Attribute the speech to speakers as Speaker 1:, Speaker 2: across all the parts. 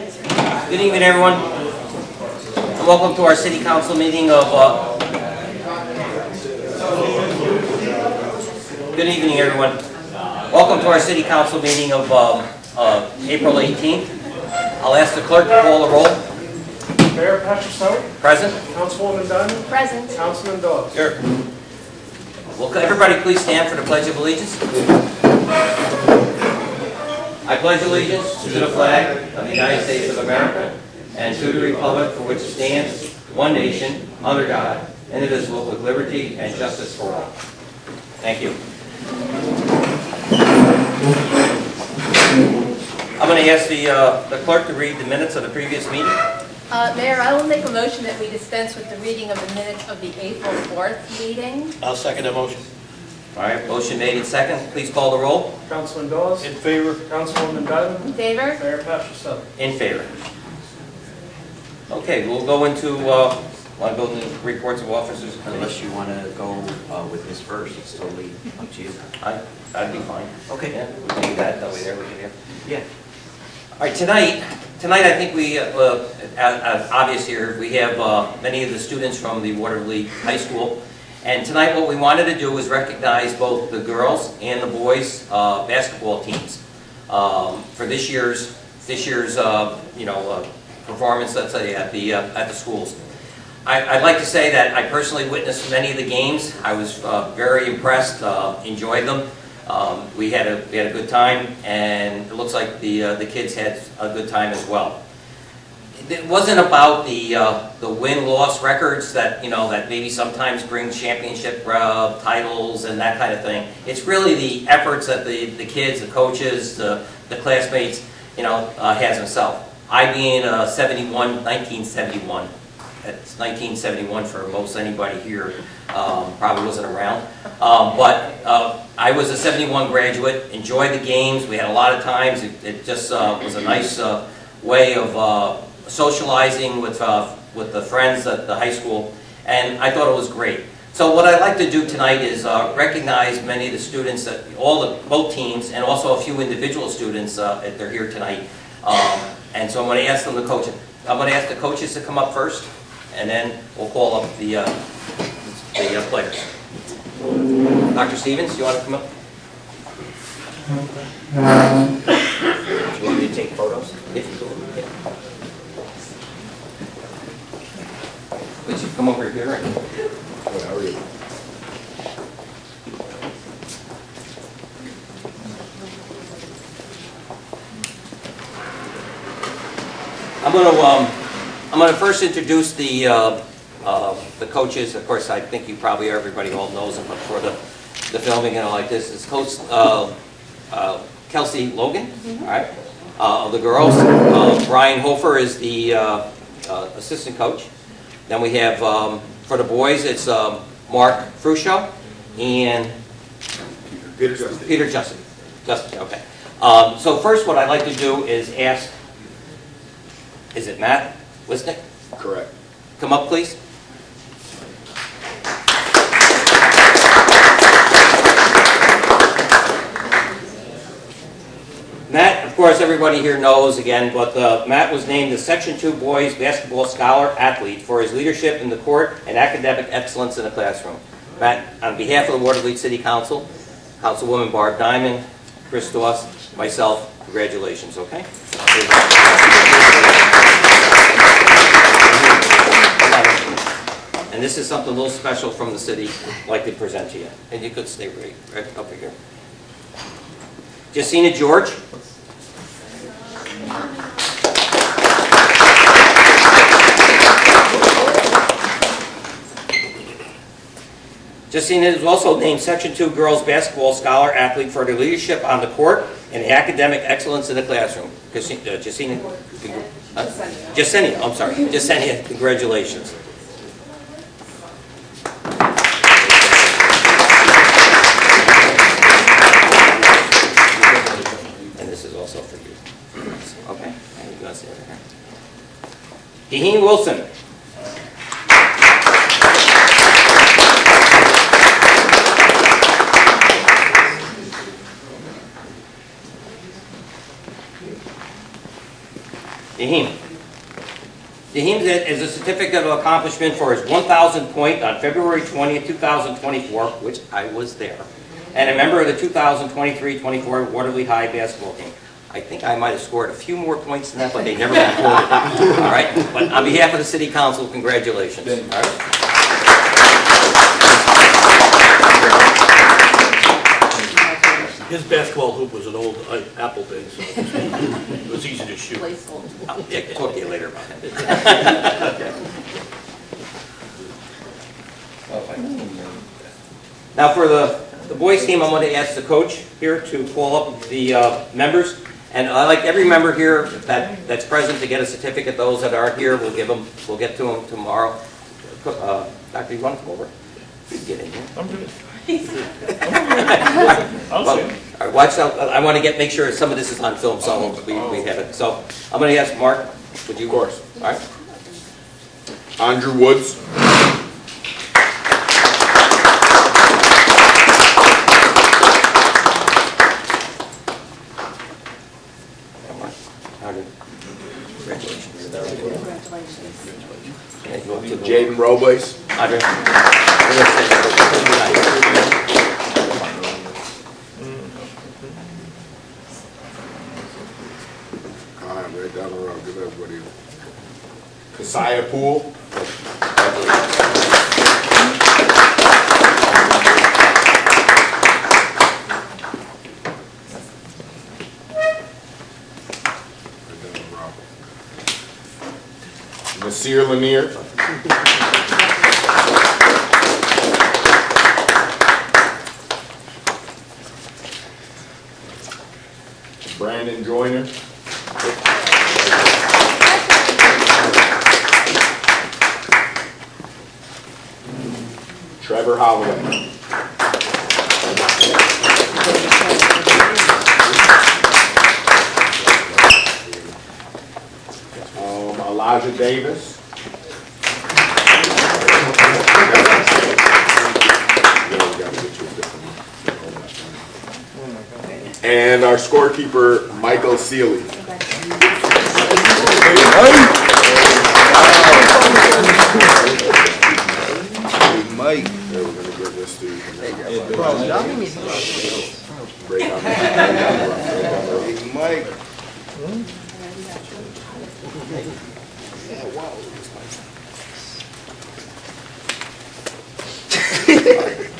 Speaker 1: Good evening, everyone, and welcome to our City Council meeting of. Good evening, everyone. Welcome to our City Council meeting of April 18th. I'll ask the clerk to call the roll.
Speaker 2: Mayor Patroon. Present. Councilwoman Dunn.
Speaker 3: Present.
Speaker 2: Councilman Dawes.
Speaker 1: Here. Well, everybody please stand for the Pledge of Allegiance. I pledge allegiance to the flag of the United States of America and to the republic for which it stands, one nation, under God, indivisible, with liberty and justice for all. Thank you. I'm going to ask the clerk to read the minutes of the previous meeting.
Speaker 3: Mayor, I will make a motion that we dispense with the reading of the minutes of the April 4th meeting.
Speaker 4: I'll second the motion.
Speaker 1: All right, motion made and second. Please call the roll.
Speaker 2: Councilman Dawes.
Speaker 4: In favor.
Speaker 2: Councilwoman Dunn.
Speaker 3: In favor?
Speaker 2: Mayor Patroon.
Speaker 1: In favor. Okay, we'll go into, want to go into reports of officers?
Speaker 5: Unless you want to go with this first, it's totally up to you.
Speaker 1: That'd be fine.
Speaker 5: Okay.
Speaker 1: Yeah, we can do that way there, we can hear.
Speaker 5: Yeah.
Speaker 1: All right, tonight I think we, as obvious here, we have many of the students from the Watervliet High School. And tonight what we wanted to do was recognize both the girls and the boys basketball teams for this year's performance, let's say, at the schools. I'd like to say that I personally witnessed many of the games. I was very impressed, enjoyed them. We had a good time, and it looks like the kids had a good time as well. It wasn't about the win-loss records that that maybe sometimes bring championship titles and that kind of thing. It's really the efforts that the kids, the coaches, the classmates, has themselves. I being 1971. It's 1971 for most anybody here. Probably wasn't around. But I was a 71 graduate, enjoyed the games. We had a lot of times. It just was a nice way of socializing with the friends at the high school, and I thought it was great. So what I'd like to do tonight is recognize many of the students, both teams, and also a few individual students if they're here tonight. And so I'm going to ask them to coach. I'm going to ask the coaches to come up first, and then we'll call up the players. Dr. Stevens, you want to come up? Do you want me to take photos? If you go, yeah. Would you come over here?
Speaker 4: How are you?
Speaker 1: I'm going to first introduce the coaches. Of course, I think you probably everybody all knows them, but for the filming and all like this is Coach Kelsey Logan. All right, of the girls. Brian Hofer is the assistant coach. Then we have for the boys, it's Mark Fruscio and Peter Justin. Okay. So first, what I'd like to do is ask. Is it Matt Wistuk?
Speaker 4: Correct.
Speaker 1: Come up, please. Matt, of course, everybody here knows again, but Matt was named the Section 2 Boys Basketball Scholar Athlete for his leadership in the court and academic excellence in the classroom. Matt, on behalf of the Watervliet City Council, Councilwoman Barb Diamond, Chris Doss, myself, congratulations, okay? And this is something a little special from the city I'd like to present to you. And you could stay right up here. Jessenia George. Jessenia is also named Section 2 Girls Basketball Scholar Athlete for her leadership on the court and academic excellence in the classroom. Jessenia, I'm sorry. Jessenia, congratulations. And this is also for you. Okay. Daheem Wilson. Daheem. Daheem is a certificate of accomplishment for his 1,000 point on February 20th, 2024, which I was there, and a member of the 2023-24 Watervliet High basketball team. I think I might have scored a few more points than that, but they never recorded it. All right? But on behalf of the City Council, congratulations. All right?
Speaker 4: His basketball hoop was an old Apple thing, so it was easy to shoot.
Speaker 1: I'll talk to you later about him. Now for the boys team, I'm going to ask the coach here to call up the members. And I'd like every member here that's present to get a certificate. Those that aren't here, we'll get to them tomorrow. Doctor, you want to come over? You can get in here.
Speaker 2: I'm good.
Speaker 1: Well, all right, watch out. I want to make sure some of this is on film, so we have it. So I'm going to ask Mark, would you?
Speaker 4: Of course.
Speaker 1: All right.
Speaker 4: Andrew Woods.
Speaker 1: Congratulations.
Speaker 4: Jaden Robles.
Speaker 1: Andre.
Speaker 4: All right, right down the road. Give everybody. Keziah Poole. Nasir Lanier. Brandon Joyner. Trevor Holloway. Elijah Davis. And our scorekeeper, Michael Seeley.
Speaker 6: Mike.
Speaker 4: We're going to give this to you.
Speaker 6: Mike.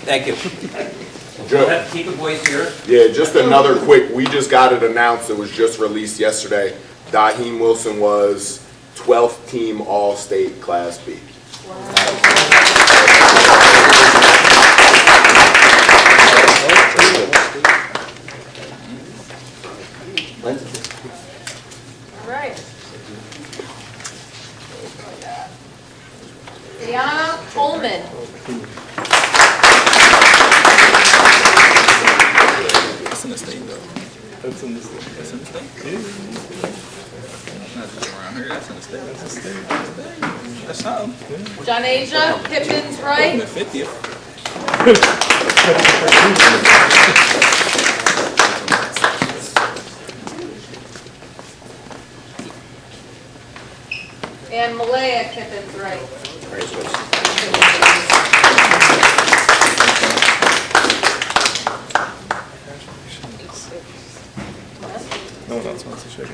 Speaker 1: Thank you.
Speaker 4: Joe.
Speaker 1: Keep the boys here.
Speaker 4: Yeah, just another quick, we just got it announced, it was just released yesterday. Daheem Wilson was 12th team All-State Class B.
Speaker 3: All right. Diana Coleman.
Speaker 6: That's in the state, though. That's in the state. That's in the state. Not just around here. That's in the state. That's in the state. That's something.
Speaker 3: John Asia, Pippins, right?
Speaker 6: The 50th.
Speaker 3: And Malaya Pippins, right?
Speaker 6: No, not sponsorship.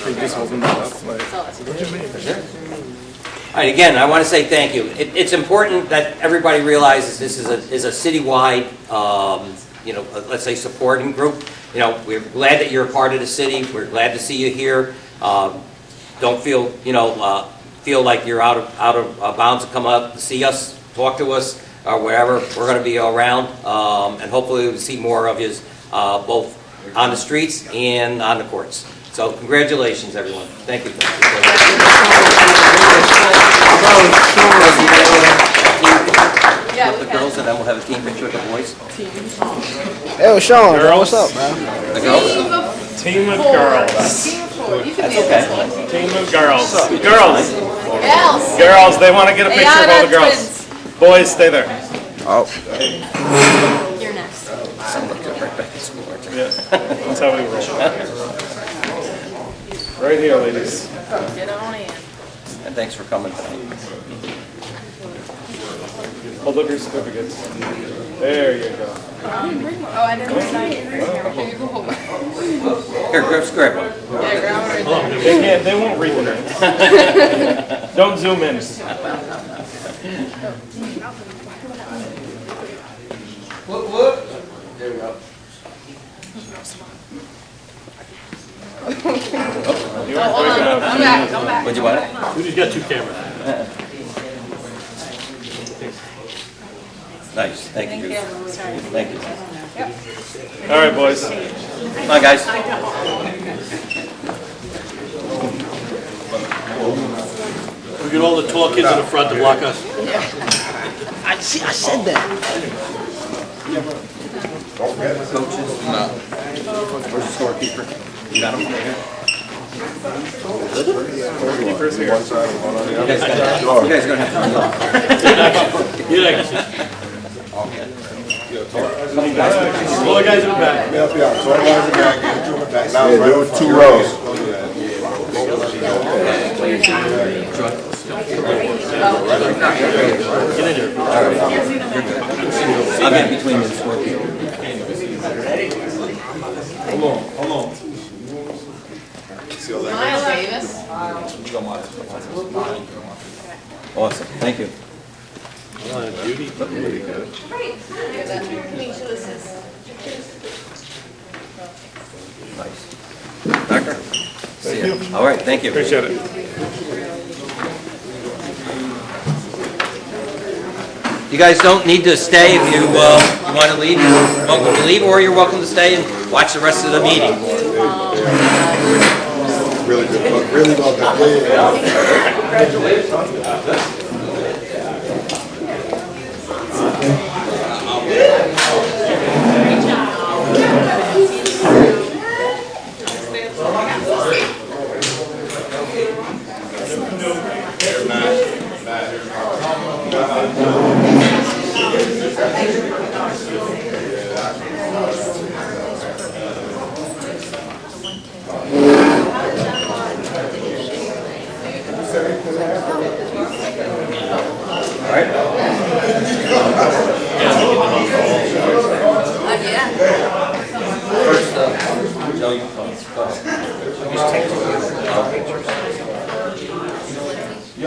Speaker 6: He just wasn't enough. Like, what you mean?
Speaker 1: All right, again, I want to say thank you. It's important that everybody realizes this is a citywide, let's say supporting group. You know, we're glad that you're a part of the city. We're glad to see you here. Don't feel, feel like you're out of bounds to come up to see us, talk to us, or wherever. We're going to be around, and hopefully we'll see more of you both on the streets and on the courts. So congratulations, everyone. Thank you.
Speaker 3: Yeah,
Speaker 1: With the girls, and then we'll have a team picture with the boys.
Speaker 7: Hey, Sean, what's up, man?
Speaker 1: The girls?
Speaker 2: Team of girls.
Speaker 3: Team of four. You can be
Speaker 1: okay.
Speaker 3: this one.
Speaker 2: Team of girls. Girls.
Speaker 3: Gals.
Speaker 2: Girls, they want to get a picture of all the
Speaker 3: Ayana
Speaker 2: girls.
Speaker 3: twins.
Speaker 2: Boys, stay there.
Speaker 7: Oh.
Speaker 3: You're next.
Speaker 1: Someone goes right back to school, aren't you?
Speaker 2: Yeah, that's how we roll. Right here, ladies.
Speaker 3: Get on in.
Speaker 5: And thanks for coming tonight.
Speaker 2: Hold up your certificates. There you go.
Speaker 3: Oh, I didn't bring mine. Here you go.
Speaker 1: Here, grab one.
Speaker 3: Yeah, grab one right there.
Speaker 2: They can't. They won't read it. Don't zoom in.
Speaker 1: There we go.
Speaker 2: You
Speaker 3: Oh,
Speaker 2: weren't
Speaker 3: hold
Speaker 2: breaking
Speaker 3: on.
Speaker 2: up.
Speaker 3: Come back, come back.
Speaker 1: What'd you want?
Speaker 8: Who's got two cameras?
Speaker 1: Nice, thank you. Thank you.
Speaker 2: All right, boys.
Speaker 1: Come on, guys.
Speaker 8: We get all the tall kids in the front to block us.
Speaker 7: I said that.
Speaker 5: Coaches? No. Where's the scorekeeper? You got him?
Speaker 2: Keepers here.
Speaker 5: You guys are gonna have to.
Speaker 8: You're next. All the guys in the back.
Speaker 4: Yeah, there were 2 rows.
Speaker 5: I'll get between the scorekeeper.
Speaker 4: Hold on.
Speaker 3: Miles Davis.
Speaker 5: Awesome, thank you.
Speaker 1: Nice. Doctor? See you. All right, thank you.
Speaker 2: Appreciate it.
Speaker 1: You guys don't need to stay if you want to leave. You're welcome to leave, or you're welcome to stay and watch the rest of the meeting.
Speaker 4: Really good. Really well done.
Speaker 3: Yeah.
Speaker 1: First, Joe, you go. Just take pictures. You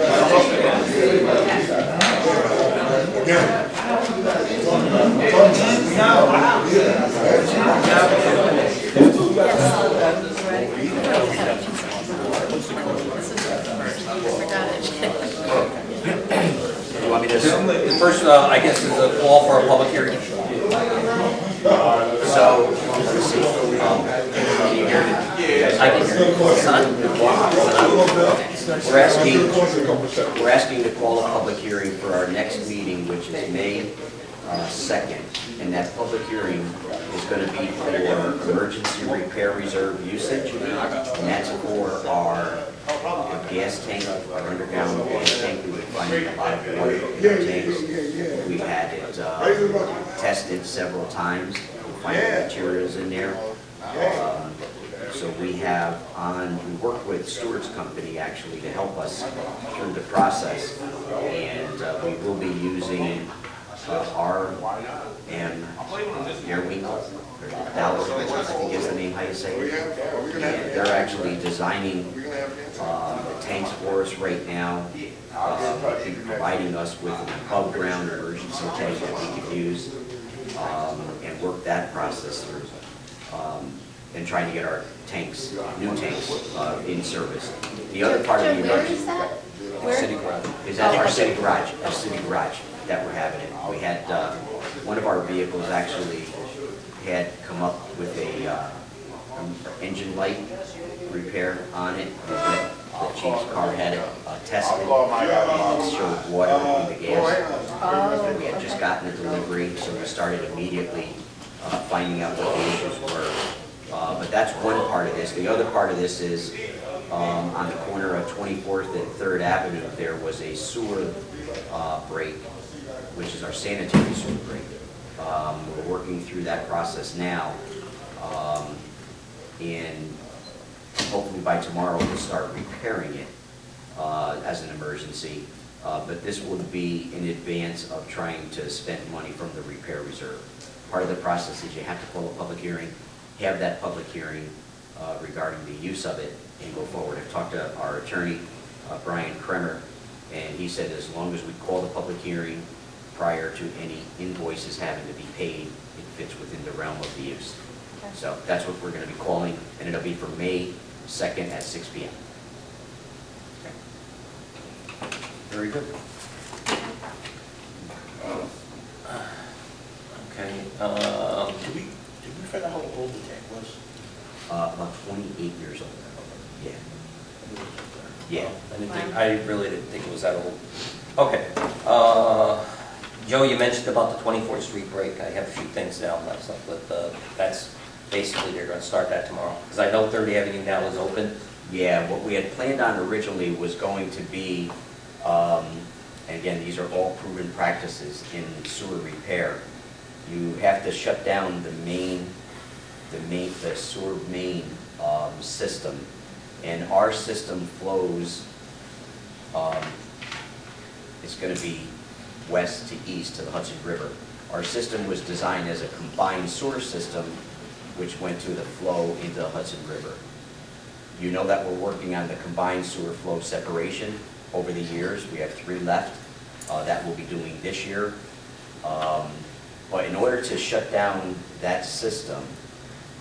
Speaker 1: want me to? The first, I guess, is a call for a public hearing. So, let's see. Can you hear me? I can hear you. Son? We're asking to call a public hearing for our next meeting, which is May 2nd. And that public hearing is going to be for emergency repair reserve usage. And that's for our gas tank, our underground gas tank. We would find a lot of water in our tanks. We've had it tested several times. We find materials in there. So we have we work with Stewart's Company actually to help us through the process. And we will be using Airwinkle, Dallas, I think is the name, how you say it. And they're actually designing the tanks for us right now, providing us with an above-ground emergency tank that we could use and work that process through. And trying to get our tanks, new tanks, in service. The other part of the
Speaker 3: Where is that? Where?
Speaker 5: city garage is at our city garage that we're having it. We had one of our vehicles actually had come up with a engine light repair on it. The chief's car had it tested and it showed water in the gas. We had just gotten the delivery, so we started immediately finding out what the issues were. But that's one part of this. The other part of this is on the corner of 24th and 3rd Avenue, there was a sewer break, which is our sanitary sewer break. We're working through that process now. And hopefully by tomorrow we'll start repairing it as an emergency. But this would be in advance of trying to spend money from the repair reserve. Part of the process is you have to call a public hearing, have that public hearing regarding the use of it, and go forward. I've talked to our attorney, Brian Kremer, and he said as long as we call the public hearing prior to any invoices having to be paid, it fits within the realm of the use.
Speaker 3: Okay.
Speaker 5: So that's what we're going to be calling, and it'll be for May 2nd at 6 p.m. Okay. Very good.
Speaker 1: Okay,
Speaker 8: Did we find out how old the tank was?
Speaker 5: About 28 years old. Yeah. Yeah.
Speaker 1: I really didn't think it was that old. Okay, Joe, you mentioned about the 24th Street break. I have a few things down, but that's basically, they're gonna start that tomorrow. Because I know 3rd Avenue now is open.
Speaker 5: Yeah, what we had planned on originally was going to be, and again, these are all proven practices in sewer repair. You have to shut down the sewer main system, and our system flows. It's going to be west to east to the Hudson River. Our system was designed as a combined sewer system, which went to the flow into the Hudson River. You know that we're working on the combined sewer flow separation over the years. We have 3 left that we'll be doing this year. But in order to shut down that system,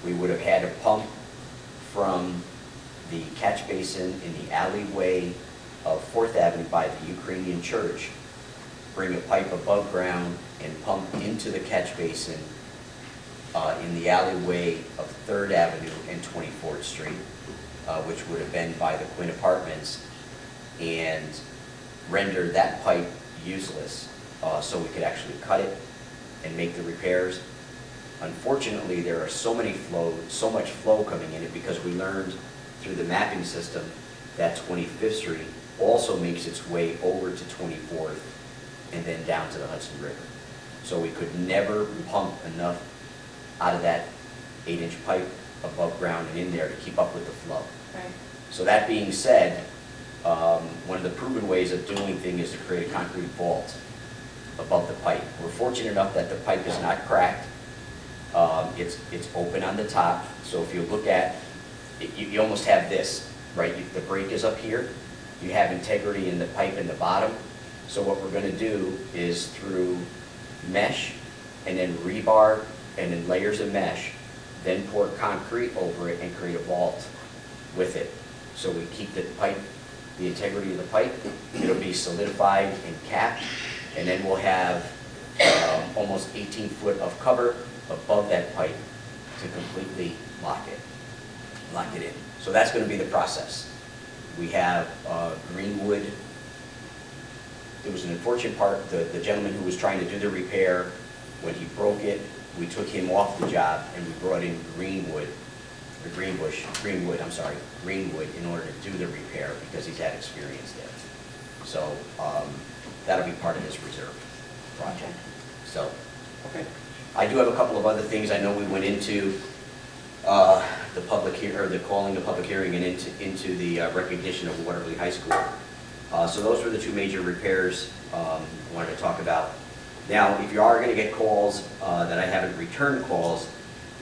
Speaker 5: we would have had to pump from the catch basin in the alleyway of 4th Avenue by the Ukrainian church, bring a pipe above ground and pump into the catch basin in the alleyway of 3rd Avenue and 24th Street, which would have been by the Quinn Apartments, and render that pipe useless so we could actually cut it and make the repairs. Unfortunately, there are so much flow coming in it, because we learned through the mapping system that 25th Street also makes its way over to 24th and then down to the Hudson River. So we could never pump enough out of that 8-inch pipe above ground and in there to keep up with the flow.
Speaker 3: Right.
Speaker 5: So that being said, one of the proven ways of doing things is to create a concrete vault above the pipe. We're fortunate enough that the pipe is not cracked. It's open on the top, so if you look at it, you almost have this, right? The break is up here. You have integrity in the pipe in the bottom. So what we're going to do is through mesh and then rebar and then layers of mesh, then pour concrete over it and create a vault with it. So we keep the pipe, the integrity of the pipe. It'll be solidified and capped, and then we'll have almost 18 foot of cover above that pipe to completely lock it in. So that's going to be the process. We have Greenwood. There was an unfortunate part, the gentleman who was trying to do the repair, when he broke it, we took him off the job and we brought in Greenwood in order to do the repair, because he's had experience there. So that'll be part of this reserve project. So, okay. I do have a couple of other things. I know we went into the public calling the public hearing and into the recognition of Watervliet High School. So those were the 2 major repairs I wanted to talk about. Now, if you are going to get calls that I haven't returned calls,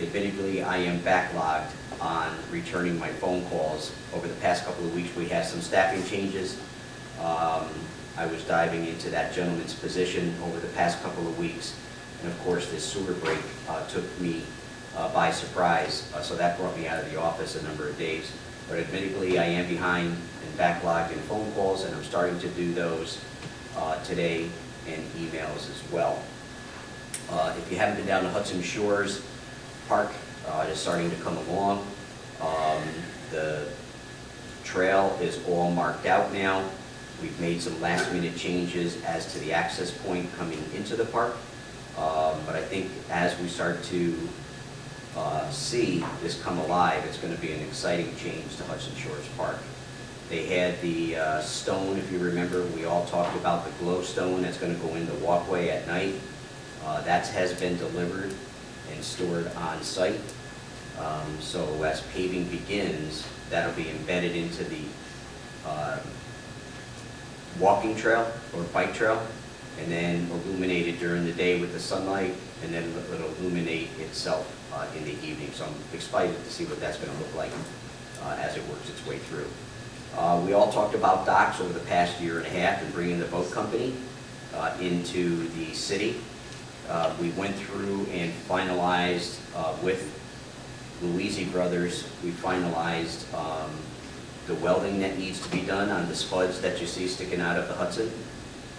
Speaker 5: admittedly I am backlogged on returning my phone calls. Over the past couple of weeks we had some staffing changes. I was diving into that gentleman's position over the past couple of weeks, and of course this sewer break took me by surprise, so that brought me out of the office a number of days. But admittedly I am behind and backlogged in phone calls, and I'm starting to do those today, and emails as well. If you haven't been down to Hudson Shores Park, it is starting to come along. The trail is all marked out now. We've made some last minute changes as to the access point coming into the park. But I think as we start to see this come alive, it's going to be an exciting change to Hudson Shores Park. They had the stone, if you remember, we all talked about the glow stone that's going to go in the walkway at night. That has been delivered and stored on site. So as paving begins, that'll be embedded into the walking trail or bike trail, and then illuminated during the day with the sunlight, and then it'll illuminate itself in the evening. So I'm excited to see what that's going to look like as it works its way through. We all talked about docks over the past year and a half and bringing the boat company into the city. We went through and finalized with Louisi Brothers, we finalized the welding that needs to be done on the spuds that you see sticking out of the Hudson.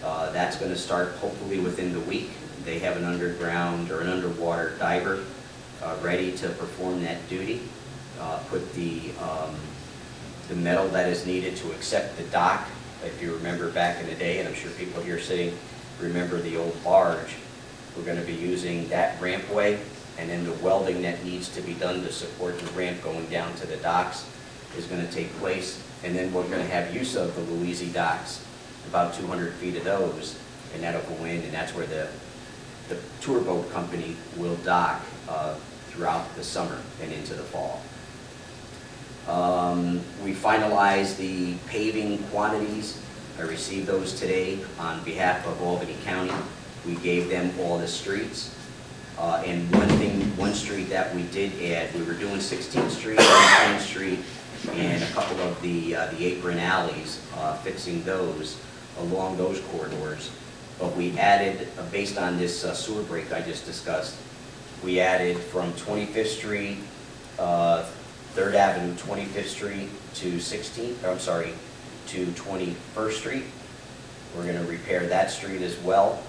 Speaker 5: That's going to start hopefully within the week. They have an underground or an underwater diver ready to perform that duty. Put the metal that is needed to accept the dock. If you remember back in the day, and I'm sure people here sitting remember the old barge, we're going to be using that rampway, and then the welding that needs to be done to support the ramp going down to the docks is going to take place. And then we're going to have use of the Louisi docks, about 200 feet of those, and that'll go in, and that's where the tour boat company will dock throughout the summer and into the fall. We finalized the paving quantities. I received those today on behalf of Albany County. We gave them all the streets. And one street that we did add, we were doing 16th Street, 10th Street, and a couple of the apron alleys, fixing those along those corridors. But we added, based on this sewer break I just discussed, we added from 25th Street, 3rd Avenue, 25th Street to 21st Street. We're going to repair that street as well.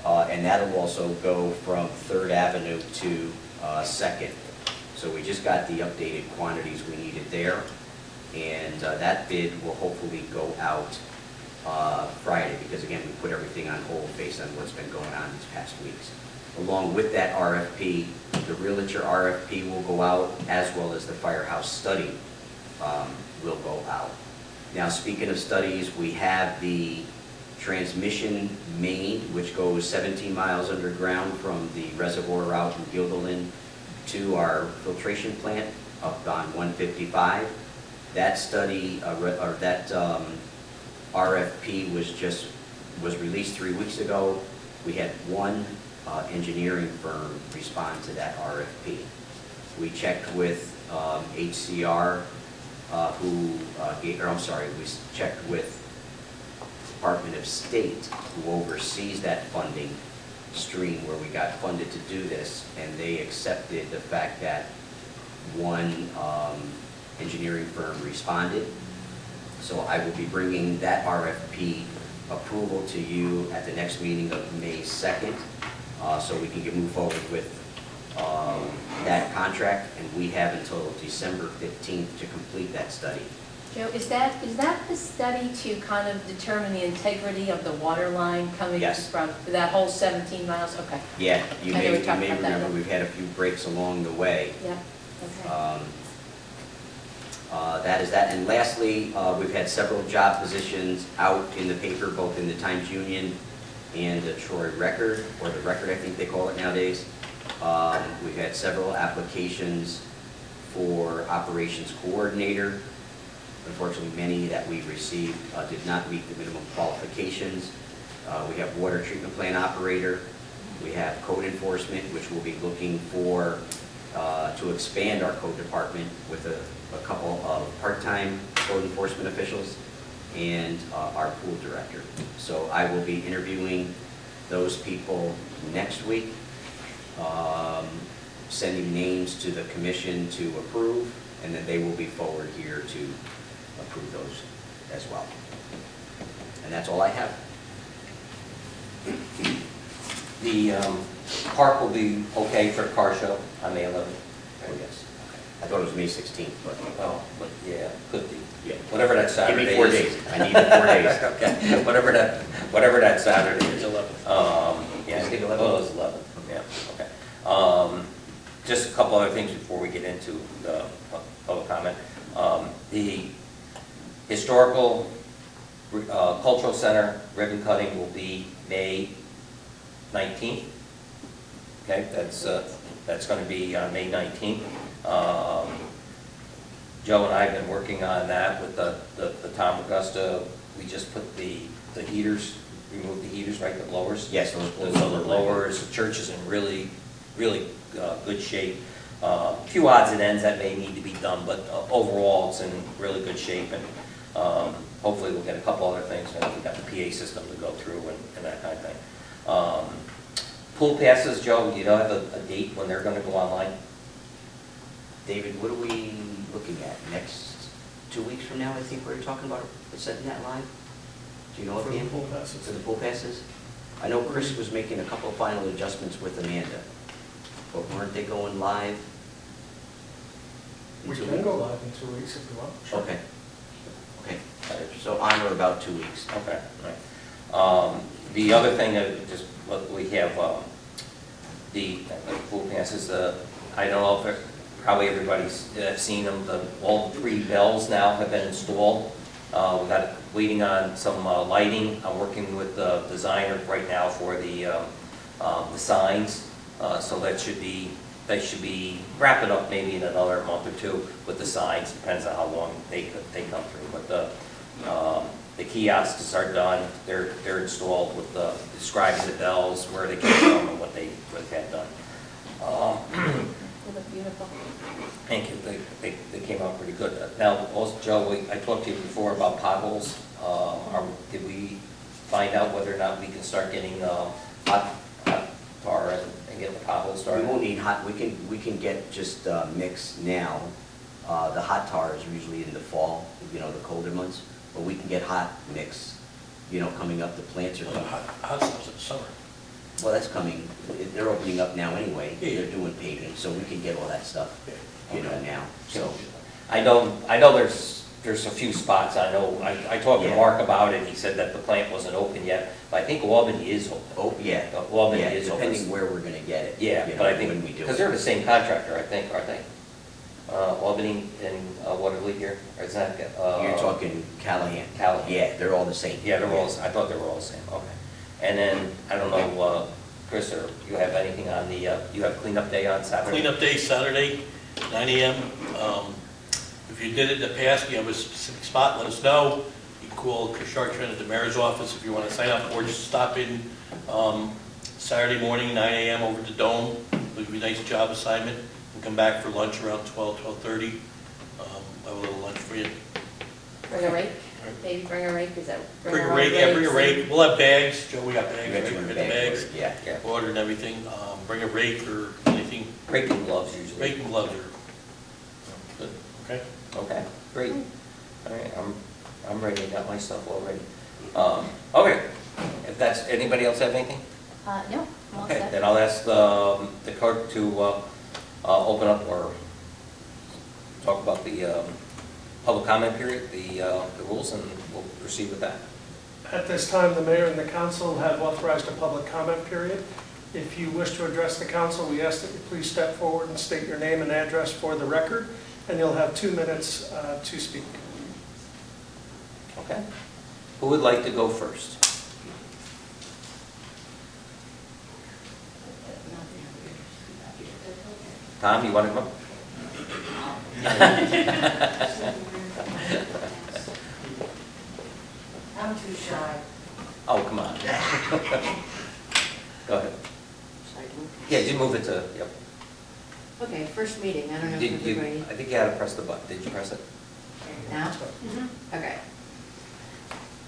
Speaker 5: And that'll also go from 3rd Avenue to 2nd. So we just got the updated quantities we needed there. And that bid will hopefully go out Friday, because again, we put everything on hold based on what's been going on these past weeks. Along with that RFP, the realtor RFP will go out, as well as the firehouse study will go out. Now, speaking of studies, we have the transmission main, which goes 17 miles underground from the reservoir route in Guilderland to our filtration plant up on 155. That study, or that RFP was released 3 weeks ago. We had one engineering firm respond to that RFP. We checked with HCR, we checked with Department of State, who oversees that funding stream where we got funded to do this, and they accepted the fact that one engineering firm responded. So I will be bringing that RFP approval to you at the next meeting of May 2nd, so we can move forward with that contract, and we have until December 15th to complete that study.
Speaker 3: Joe, is that the study to kind of determine the integrity of the water line coming
Speaker 5: Yes.
Speaker 3: from that whole 17 miles? Okay.
Speaker 5: Yeah, you
Speaker 3: I know we
Speaker 5: may
Speaker 3: talked about that,
Speaker 5: remember
Speaker 3: yeah.
Speaker 5: we've had a few breaks along the way.
Speaker 3: Yeah. Okay.
Speaker 5: That is that. And lastly, we've had several job positions out in the paper, both in the Times-Union and the Troy Record, or the Record, I think they call it nowadays. We've had several applications for operations coordinator. Unfortunately, many that we received did not meet the minimum qualifications. We have water treatment plant operator. We have code enforcement, which we'll be looking for to expand our code department with a couple of part-time code enforcement officials and our pool director. So I will be interviewing those people next week, sending names to the commission to approve, and then they will be forward here to approve those as well. And that's all I have.
Speaker 1: The park will be okay for a car show on May 11th?
Speaker 5: Oh, yes. I thought it was May 16th, but
Speaker 1: Oh, but yeah, could be.
Speaker 5: yeah.
Speaker 1: Whatever that
Speaker 5: Give
Speaker 1: Saturday
Speaker 5: me
Speaker 1: is.
Speaker 5: 4 days. I need the 4 days.
Speaker 1: Okay, whatever that Saturday is.
Speaker 8: 11th.
Speaker 1: Yeah,
Speaker 5: Is it 11th?
Speaker 1: oh, it's 11th, yeah, okay. Just a couple other things before we get into the public comment. The historical cultural center ribbon cutting will be May 19th. Okay, that's going to be May 19th. Joe and I have been working on that with the Tom Augusta. We just put the heaters, removed the heaters, right, the blowers?
Speaker 5: Yes,
Speaker 1: So the blowers, the church is in really good shape. A few odds and ends that may need to be done, but overall it's in really good shape, and hopefully we'll get a couple other things. We've got the PA system to go through and that kind of thing. Pool passes, Joe, do you have a date when they're going to go online?
Speaker 5: David, what are we looking at? Next 2 weeks from now, I think we're talking about setting that live? Do you know what the pool passes? For the pool passes? I know Chris was making a couple of final adjustments with Amanda, but weren't they going live?
Speaker 9: We can go live in 2 weeks if you want.
Speaker 5: Okay. Okay, so on or about 2 weeks.
Speaker 1: Okay, right. The other thing that just, we have, the pool passes, I don't know if probably everybody's seen them, all 3 bells now have been installed. We've got waiting on some lighting. I'm working with the designer right now for the signs, so they should be wrapping up maybe in another month or 2 with the signs. Depends on how long they come through. But the kiosks are done. They're installed with describing the bells, where they came from, and what they've had done.
Speaker 3: They look beautiful.
Speaker 1: Thank you. They came out pretty good. Now, also, Joe, I talked to you before about potholes. Did we find out whether or not we can start getting hot tar and get the potholes
Speaker 5: We
Speaker 1: started?
Speaker 5: won't need hot, we can get just mix now. The hot tar is usually in the fall, the colder months, but we can get hot mix, coming up, the plants are coming.
Speaker 8: Hot stuff's in the summer.
Speaker 5: Well, that's coming, they're opening up now anyway, they're doing paving, so we can get all that stuff, now, so.
Speaker 1: I know there's a few spots. I know, I talked to
Speaker 5: Yeah.
Speaker 1: Mark about it. He said that the plant wasn't open yet, but I think Albany is open.
Speaker 5: Oh, yeah.
Speaker 1: Albany
Speaker 5: Yeah,
Speaker 1: is open.
Speaker 5: depending where we're gonna get it.
Speaker 1: Yeah, but I think,
Speaker 5: when we do
Speaker 1: because
Speaker 5: it.
Speaker 1: they're the same contractor, I think, aren't they? Albany and Watervliet here, or is that?
Speaker 5: You're talking Callahan.
Speaker 1: Callahan.
Speaker 5: Yeah, they're all the same.
Speaker 1: Yeah, they're all, I thought they were all the same, okay. And then, I don't know, Chris, or you have anything on the, you have cleanup day on Saturday?
Speaker 8: Cleanup day, Saturday, 9 AM. If you did it in the past, you have a specific spot, let us know. You can call Chris Chartrand at the mayor's office if you want to sign up, or just stop in Saturday morning, 9 AM over to Dome. It'll be a nice job assignment. And come back for lunch around 12:30. Have a little lunch for you.
Speaker 3: Bring a rake? Maybe bring a rake, is that?
Speaker 8: Bring a
Speaker 3: our
Speaker 8: rake, yeah, bring a
Speaker 3: rakes
Speaker 8: rake.
Speaker 3: and-
Speaker 8: We'll have bags. Joe, we got bags,
Speaker 5: You got
Speaker 8: right?
Speaker 5: your
Speaker 8: We got the
Speaker 5: bag
Speaker 8: bags,
Speaker 5: ordered, yeah.
Speaker 1: Yeah,
Speaker 8: water and everything. Bring a rake or anything.
Speaker 1: rake and gloves usually.
Speaker 8: Rake and gloves are good, okay?
Speaker 1: Okay, great. All right, I'm ready, I got my stuff already. Okay, if that's, anybody else have anything?
Speaker 3: No, I'm all
Speaker 1: Okay,
Speaker 3: set.
Speaker 1: then I'll ask the clerk to open up or talk about the public comment period, the rules, and we'll proceed with that.
Speaker 9: At this time, the mayor and the council have authorized a public comment period. If you wish to address the council, we ask that you please step forward and state your name and address for the record, and you'll have 2 minutes to speak.
Speaker 1: Okay? Who would like to go first? Tom, you want to go?
Speaker 10: I'm too shy.
Speaker 1: Oh, come on. Go ahead. Yeah, you move it to, yep.
Speaker 10: Okay, first meeting, I don't know if everybody,
Speaker 1: I think you had to press the button. Did you press it?
Speaker 10: now? Okay.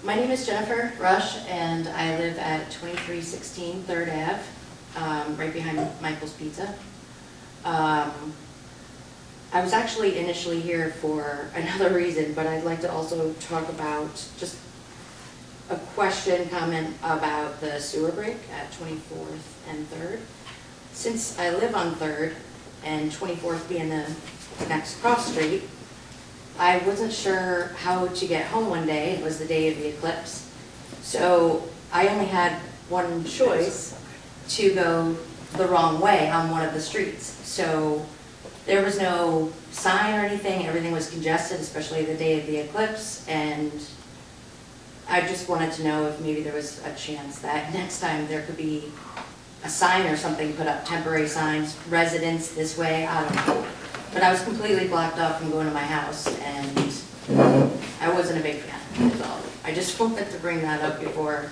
Speaker 10: My name is Jennifer Rush, and I live at 2316 3rd Ave, right behind Michael's Pizza. I was actually initially here for another reason, but I'd like to also talk about just a question, comment about the sewer break at 24th and 3rd. Since I live on 3rd, and 24th being the next cross street, I wasn't sure how to get home one day. It was the day of the eclipse. So I only had one choice, to go the wrong way on one of the streets. So there was no sign or anything. Everything was congested, especially the day of the eclipse. And I just wanted to know if maybe there was a chance that next time there could be a sign or something put up, temporary signs, residents this way, I don't know. but I was completely blocked off from going to my house, and I wasn't a big fan, that's all. I just wanted to bring that up before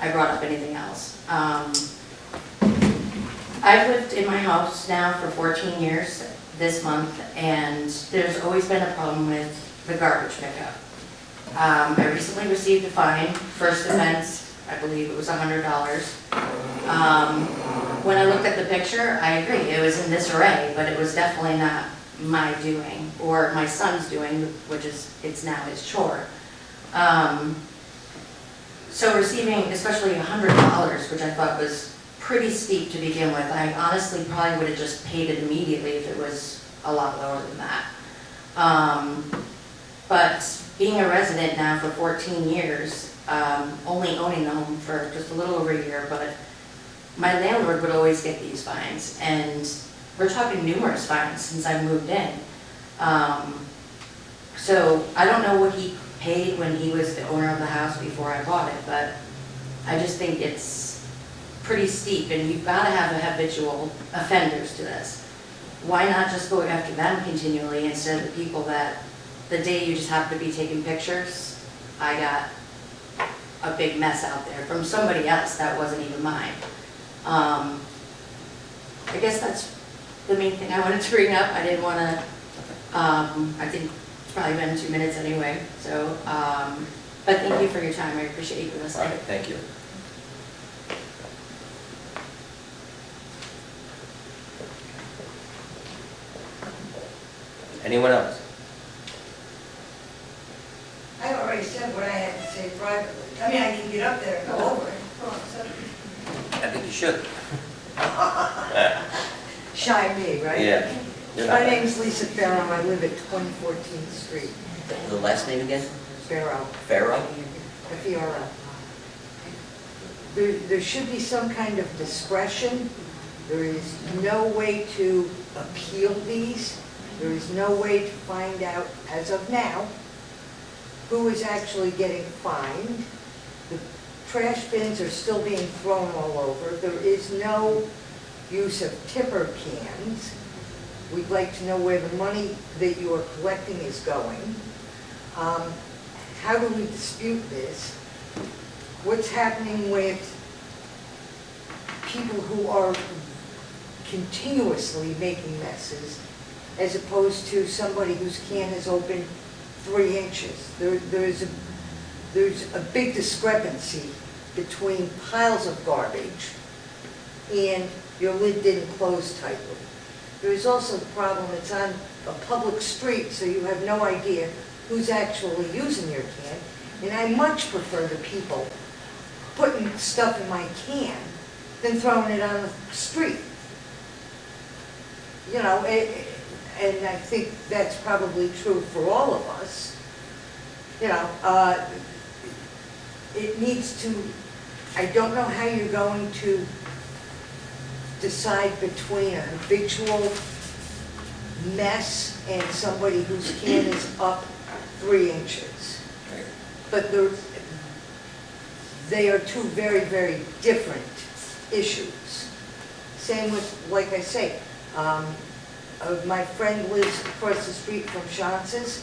Speaker 10: I brought up anything else. I've lived in my house now for 14 years this month, and there's always been a problem with the garbage pickup. I recently received a fine, first offense, I believe it was $100. When I looked at the picture, I agree, it was in disarray, but it was definitely not my doing, or my son's doing, which is, it's now his chore. So receiving especially $100, which I thought was pretty steep to begin with, I honestly probably would have just paid it immediately if it was a lot lower than that. But being a resident now for 14 years, only owning the home for just a little over a year, but my landlord would always get these fines, and we're talking numerous fines since I moved in. So I don't know what he paid when he was the owner of the house before I bought it, but I just think it's pretty steep, and you've got to have habitual offenders to this. Why not just go after them continually instead of the people that the day you just happen to be taking pictures, I got a big mess out there from somebody else that wasn't even mine. I guess that's the main thing I wanted to bring up. I didn't want to, I think it's probably been 2 minutes anyway, so, but thank you for your time. I appreciate you
Speaker 1: All
Speaker 10: listening.
Speaker 1: right, thank you. Anyone else?
Speaker 11: I already said what I had to say privately. I mean, I can get up there and go over it.
Speaker 1: I think you should.
Speaker 11: Shy me, right?
Speaker 1: Yeah. You're not
Speaker 11: My
Speaker 1: bad.
Speaker 11: name's Lisa Farrow. I live at 2014th Street.
Speaker 1: The last name again?
Speaker 11: Farrow,
Speaker 1: Farrow?
Speaker 11: F-E-R-O. There should be some kind of discretion. There is no way to appeal these. There is no way to find out, as of now, who is actually getting fined. The trash bins are still being thrown all over. There is no use of tipper cans. We'd like to know where the money that you are collecting is going. How do we dispute this? What's happening with people who are continuously making messes as opposed to somebody whose can is open 3 inches? There's a big discrepancy between piles of garbage and your lid didn't close tightly. There's also the problem, it's on a public street, so you have no idea who's actually using your can. And I much prefer the people putting stuff in my can than throwing it on the street. You know, and I think that's probably true for all of us. You know, it needs to, I don't know how you're going to decide between a habitual mess and somebody whose can is up 3 inches. But they are two very, very different issues. Same with, like I say, my friend lives across the street from Chance's.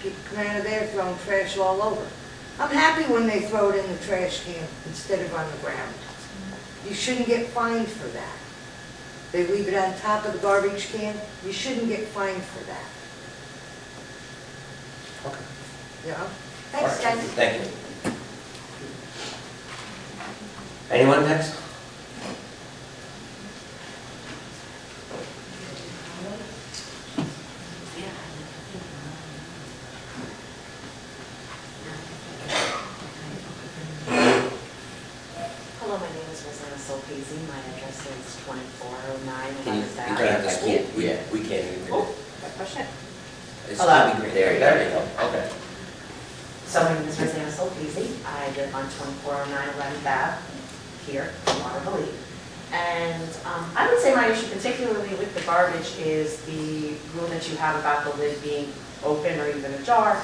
Speaker 11: People come out of there throwing trash all over. I'm happy when they throw it in the trash can instead of on the ground. You shouldn't get fined for that. They leave it on top of the garbage can. You shouldn't get fined for that.
Speaker 1: Okay.
Speaker 11: You know?
Speaker 1: All
Speaker 11: Thanks,
Speaker 1: right,
Speaker 11: guys.
Speaker 1: thank you. Anyone next?
Speaker 12: Hello, my name is Rosanna Solpesi. My address is 2409
Speaker 1: Can you,
Speaker 12: Eleventh
Speaker 1: you're gonna have to
Speaker 12: Avenue.
Speaker 1: speak, we can't even hear
Speaker 12: Oh,
Speaker 1: you.
Speaker 12: quick question.
Speaker 1: It's
Speaker 12: Hello.
Speaker 1: not green. There you go, okay.
Speaker 12: So my name is Rosanna Solpesi. I live on 2409 11th Ave here in Watervliet. And I would say my issue particularly with the garbage is the rule that you have about the lid being open or even ajar,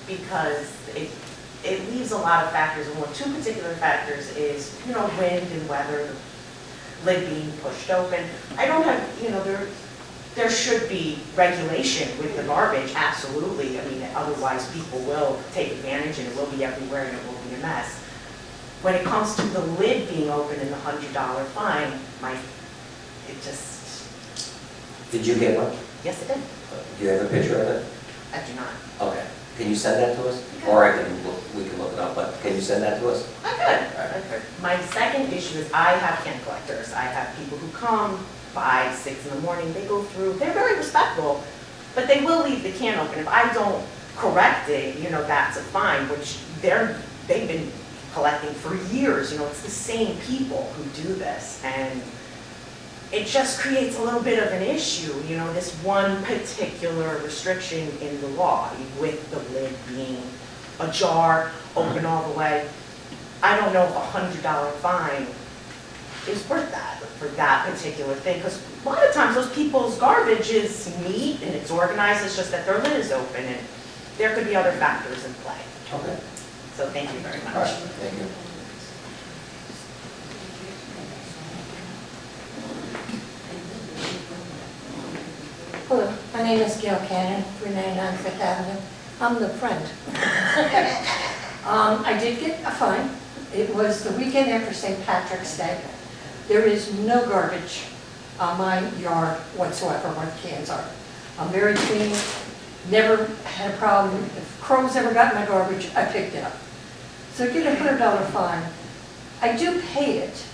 Speaker 12: because it leaves a lot of factors, and two particular factors is, you know, wind and weather, the lid being pushed open. I don't have, you know, there should be regulation with the garbage, absolutely. I mean, otherwise people will take advantage and it will be everywhere and it will be a mess. When it comes to the lid being open and the $100 fine, it just,
Speaker 1: Did you get one?
Speaker 12: yes, it did.
Speaker 1: Do you have a picture of it?
Speaker 12: I do not.
Speaker 1: Okay. Can you send that to us?
Speaker 12: Okay.
Speaker 1: Or we can look it up, but can you send that to us?
Speaker 12: I could. My second issue is I have can collectors. I have people who come 5, 6 in the morning, they go through, they're very respectful, but they will leave the can open. If I don't correct it, that's a fine, which they've been collecting for years. It's the same people who do this, and it just creates a little bit of an issue, this one particular restriction in the law with the lid being ajar, open all the way. I don't know if $100 fine is worth that for that particular thing, because a lot of times those people's garbage is neat and it's organized, it's just that their lid is open, and there could be other factors in play.
Speaker 1: Okay.
Speaker 12: So thank you very much.
Speaker 1: All right, thank you.
Speaker 13: Hello, my name is Gail Cannon, 399 Fifth Avenue. I'm the friend. I did get a fine. It was the weekend after St. Patrick's Day. There is no garbage on my yard whatsoever where the cans are. I'm very clean, never had a problem. If crows ever got my garbage, I picked it up. So I get a $100 fine. I do pay it,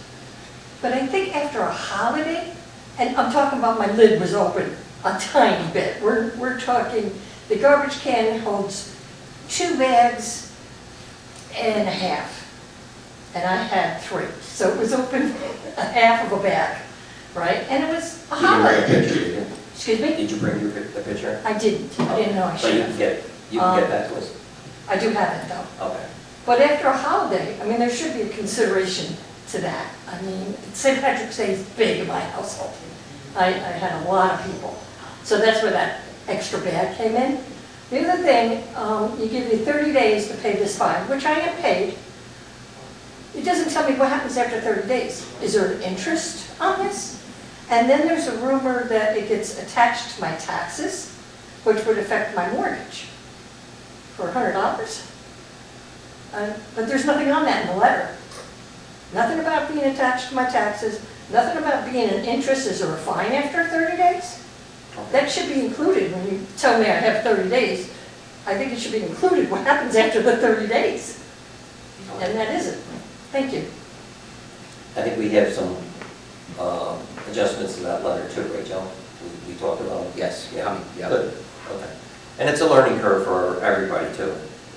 Speaker 13: but I think after a holiday, and I'm talking about my lid was open a tiny bit. We're talking, the garbage can holds 2 bags and a half. And I had 3. So it was open a half of a bag, right? And it was a holiday.
Speaker 1: Did you bring a picture, did you?
Speaker 13: Excuse me?
Speaker 1: Did you bring the picture?
Speaker 13: I didn't. I didn't know I
Speaker 1: But
Speaker 13: should
Speaker 1: you
Speaker 13: have.
Speaker 1: can get that to us?
Speaker 13: I do have it though.
Speaker 1: Okay.
Speaker 13: But after a holiday, I mean, there should be a consideration to that. I mean, St. Patrick's Day is big in my household. I had a lot of people. So that's where that extra bag came in. The other thing, you give me 30 days to pay this fine, which I am paid. It doesn't tell me what happens after 30 days. Is there an interest on this? And then there's a rumor that it gets attached to my taxes, which would affect my mortgage for $100. But there's nothing on that in the letter. Nothing about being attached to my taxes, nothing about being an interest. Is there a fine after 30 days? That should be included when you tell me I have 30 days. I think it should be included what happens after the 30 days. And that isn't. Thank you.
Speaker 1: I think we have some adjustments in that letter too, right, Joe? We talked about it.
Speaker 5: Yes,
Speaker 1: Yeah.
Speaker 5: yeah.
Speaker 1: Good, okay. And it's a learning curve for everybody too,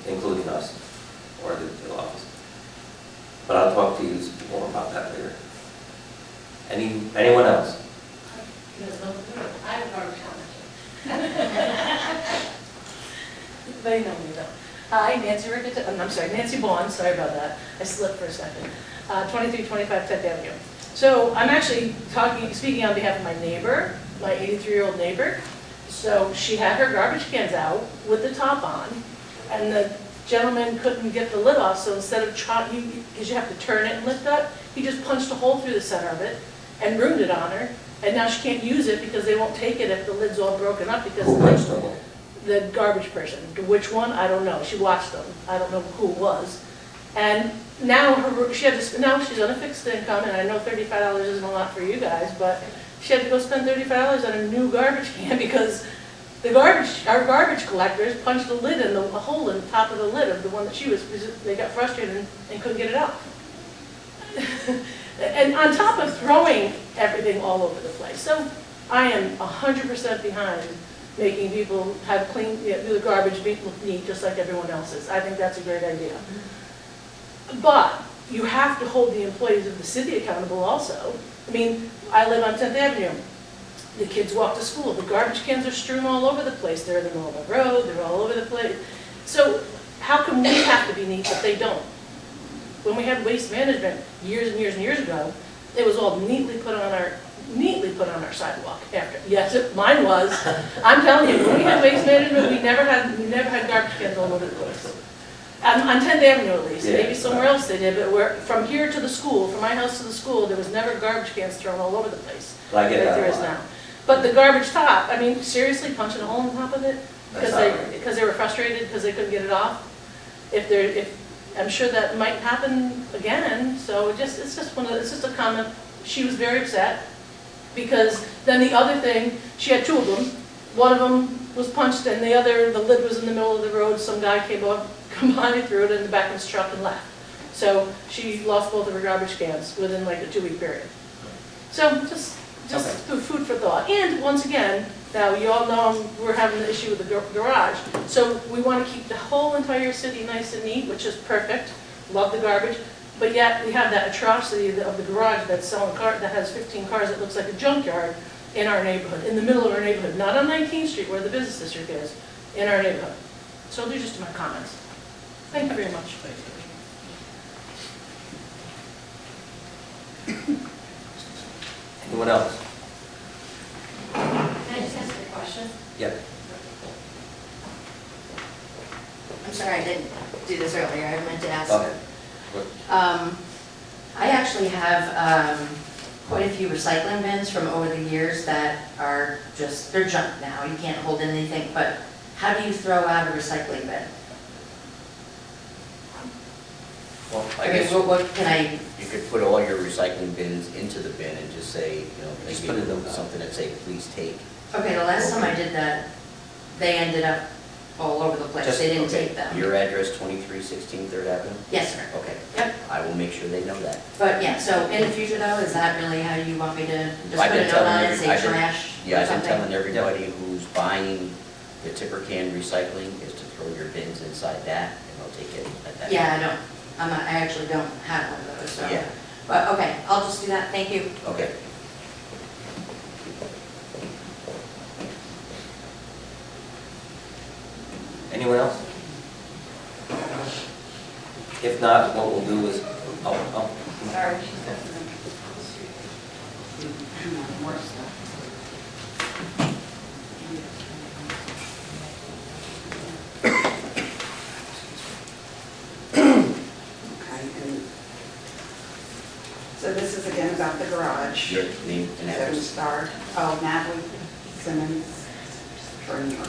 Speaker 1: including us, or the office. But I'll talk to you more about that later. Anyone else?
Speaker 3: I have a garbage comment. They know me though. Hi, Nancy Bond, sorry about that. I slipped for a second. 2325 10th Avenue. So I'm actually speaking on behalf of my neighbor, my 83-year-old neighbor. So she had her garbage cans out with the top on, and the gentleman couldn't get the lid off, so instead of trying, because you have to turn it and lift up, he just punched a hole through the center of it and ruined it on her. And now she can't use it because they won't take it if the lid's all broken up because
Speaker 1: Who punched them?
Speaker 3: the garbage person. Which one? I don't know. She watched them. I don't know who it was. And now now she's on a fixed income, and I know $35 isn't a lot for you guys, but she had to go spend $35 on a new garbage can because our garbage collectors punched a lid in a hole in the top of the lid of the one that they got frustrated and couldn't get it out. And on top of throwing everything all over the place. So I am 100% behind making people have clean, the garbage look neat just like everyone else's. I think that's a great idea. But you have to hold the employees of the city accountable also. I mean, I live on 10th Avenue. The kids walk to school. The garbage cans are strewn all over the place. They're in the middle of the road. They're all over the place. So how come we have to be neat but they don't? When we had waste management years and years and years ago, it was all neatly put on our sidewalk after. Yes, mine was. I'm telling you, when we had waste management, we never had garbage cans all over the place. On 10th Avenue at least.
Speaker 1: Yeah.
Speaker 3: Maybe somewhere else they did, but from here to the school, from my house to the school, there was never garbage cans thrown all over the place.
Speaker 1: I get that
Speaker 3: there
Speaker 1: a
Speaker 3: is
Speaker 1: lot.
Speaker 3: now. But the garbage top, I mean, seriously, punching a hole in the top of it?
Speaker 1: That's not right.
Speaker 3: Because they were frustrated because they couldn't get it off? I'm sure that might happen again, so it's just a comment. She was very upset, because then the other thing, she had two of them. One of them was punched and the lid was in the middle of the road. Some guy came by, threw it in the back of his truck and left. So she lost both of her garbage cans within like a 2-week period. So just food for thought. And once again, now you all know we're having the issue with the garage. So we want to keep the whole entire city nice and neat, which is perfect. Love the garbage. But yet we have that atrocity of the garage that's selling that has 15 cars that looks like a junkyard in our neighborhood, in the middle of our neighborhood, not on 19th Street where the business district is, in our neighborhood. So these are just my comments. Thank you very much.
Speaker 1: Anyone else?
Speaker 10: Can I just ask a question?
Speaker 1: Yep.
Speaker 10: I'm sorry, I didn't do this earlier, I meant to ask.
Speaker 1: Okay.
Speaker 10: I actually have quite a few recycling bins from over the years that are they're junk now, you can't hold anything, but how do you throw out a recycling bin?
Speaker 5: Well,
Speaker 10: I mean, what can I,
Speaker 5: You could put all your recycling bins into the bin and just say,
Speaker 1: Just
Speaker 5: maybe
Speaker 1: put a note.
Speaker 5: something that say, please take.
Speaker 10: okay, the last time I did that, they ended up all over the place, they didn't take them.
Speaker 5: Your address, 2316 3rd Avenue?
Speaker 10: Yes, sir.
Speaker 5: Okay.
Speaker 10: Yep.
Speaker 5: I will make sure they know that.
Speaker 10: But yeah, so in the future though, is that really how you want me to just
Speaker 5: I've
Speaker 10: put a
Speaker 5: been
Speaker 10: note
Speaker 5: telling
Speaker 10: on it,
Speaker 5: every-
Speaker 10: say
Speaker 5: I've been-
Speaker 10: trash
Speaker 5: Yeah,
Speaker 10: or
Speaker 5: I've been
Speaker 10: something?
Speaker 5: telling everybody who's buying the tipper can recycling is to throw your bins inside that, and they'll take it at that.
Speaker 10: Yeah, I actually don't have one of those, so.
Speaker 5: Yeah.
Speaker 10: But, okay, I'll just do that, thank you.
Speaker 5: Okay.
Speaker 1: Anyone else? If not, what we'll do is,
Speaker 12: Sorry.
Speaker 14: So this is again about the garage.
Speaker 5: Your name and
Speaker 14: Seven
Speaker 5: address.
Speaker 14: Star. Oh, Natalie Simmons, for New York.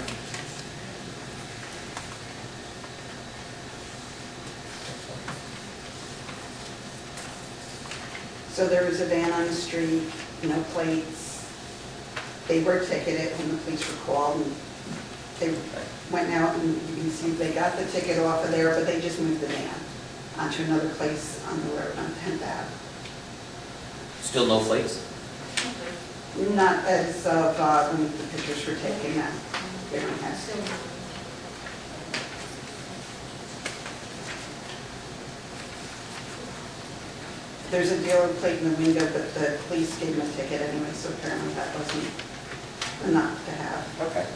Speaker 14: So there was a van on the street, no plates. They were ticketed when the police were called, and they went out, and you can see they got the ticket off of there, but they just moved the van onto another place on the road on 10th Ave.
Speaker 1: still no plates?
Speaker 14: Not as of when the pictures were taken, no. They don't have. There's a dealer plate in the window, but the police gave them a ticket anyway, so apparently that wasn't enough to have.
Speaker 1: Okay.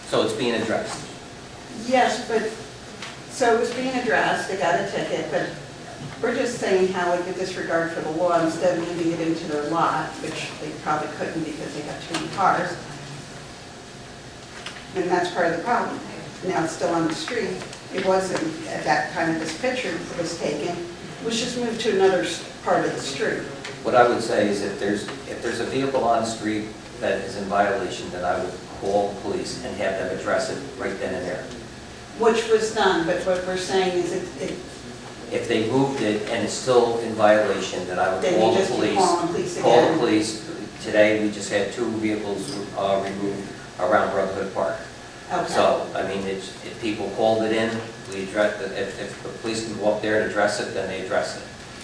Speaker 1: So it's being addressed?
Speaker 14: Yes, but, so it was being addressed, they got a ticket, but we're just saying how like a disregard for the law, instead of moving it into their lot, which they probably couldn't because they have too many cars. And that's part of the problem. Now it's still on the street. It wasn't at that time that this picture was taken. It was just moved to another part of the street.
Speaker 1: What I would say is if there's a vehicle on the street that is in violation, then I would call the police and have them address it right then and there.
Speaker 14: Which was done, but what we're saying is
Speaker 1: If they moved it and it's still in violation, then I would
Speaker 14: then
Speaker 1: call
Speaker 14: you
Speaker 1: the
Speaker 14: just keep
Speaker 1: police.
Speaker 14: calling police
Speaker 1: Call the
Speaker 14: again.
Speaker 1: police. Today, we just had 2 vehicles removed around Brotherhood Park.
Speaker 14: Okay.
Speaker 1: So, I mean, if people called it in, we address it. If the police can go up there and address it, then they address it.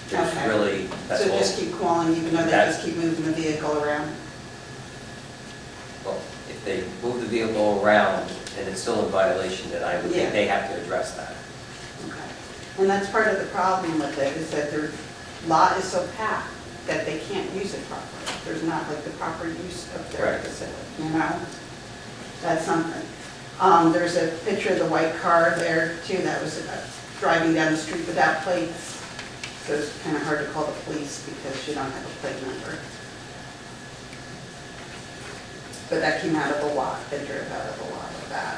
Speaker 1: There's
Speaker 14: Okay.
Speaker 1: really, that's
Speaker 14: So
Speaker 1: all.
Speaker 14: just keep calling, even though they
Speaker 1: That-
Speaker 14: just keep moving the vehicle around?
Speaker 1: Well, if they move the vehicle around and it's still in violation, then I would
Speaker 14: Yeah.
Speaker 1: think they have to address that.
Speaker 14: Okay. And that's part of the problem with it, is that their lot is so packed that they can't use it properly. There's not like the proper use of their
Speaker 1: Correct.
Speaker 14: facility, you know? That's something. There's a picture of the white car there too, that was driving down the street without plates. So it's kind of hard to call the police because you don't have a plate number. But that came out of a lot, they drove out of a lot of that.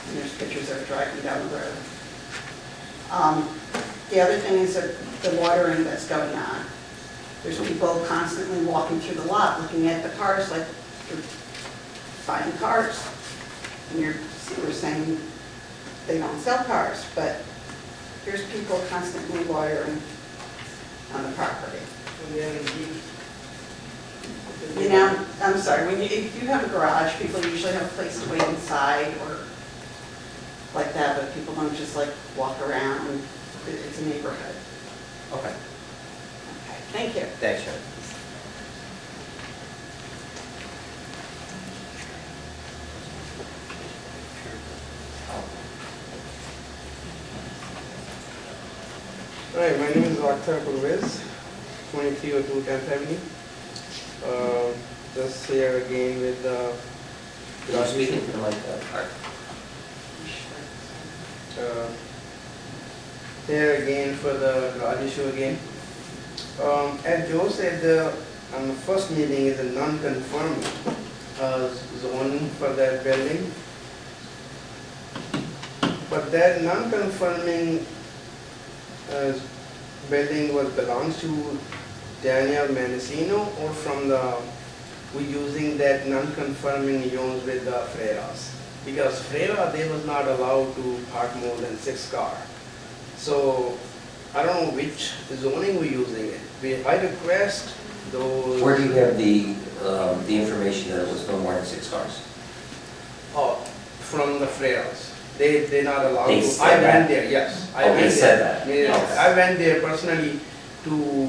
Speaker 14: And there's pictures of driving down the road. The other thing is that the watering that's going on. There's people constantly walking through the lot, looking at the cars like they're buying cars. And we're saying they don't sell cars, but there's people constantly loitering on the property. You know, I'm sorry, if you have a garage, people usually have a place to wait inside or like that, but people don't just like walk around. It's a neighborhood.
Speaker 1: Okay.
Speaker 14: Okay, thank you.
Speaker 1: Thanks, Sharon.
Speaker 15: Hi, my name is Arthur Purvez, 2302 10th Avenue. Just here again with the...
Speaker 1: You want to speak into the mic, Art?
Speaker 15: Here again for the garage issue again. As Joe said, on the first meeting is a non-conforming zoning for that building. But that non-conforming building belongs to Daniel Mancino, or from we using that non-conforming use with the Freiras, because Freira, they was not allowed to park more than 6 cars. So I don't know which zoning we're using it. I request those.
Speaker 1: Where do you have the information that it was no more than 6 cars?
Speaker 15: Oh, from the Freiras. They're not allowed
Speaker 1: They
Speaker 15: to.
Speaker 1: said
Speaker 15: I
Speaker 1: that?
Speaker 15: went there, yes. I
Speaker 1: Oh,
Speaker 15: went
Speaker 1: they
Speaker 15: there.
Speaker 1: said that?
Speaker 15: Yes,
Speaker 1: Okay.
Speaker 15: I went there personally to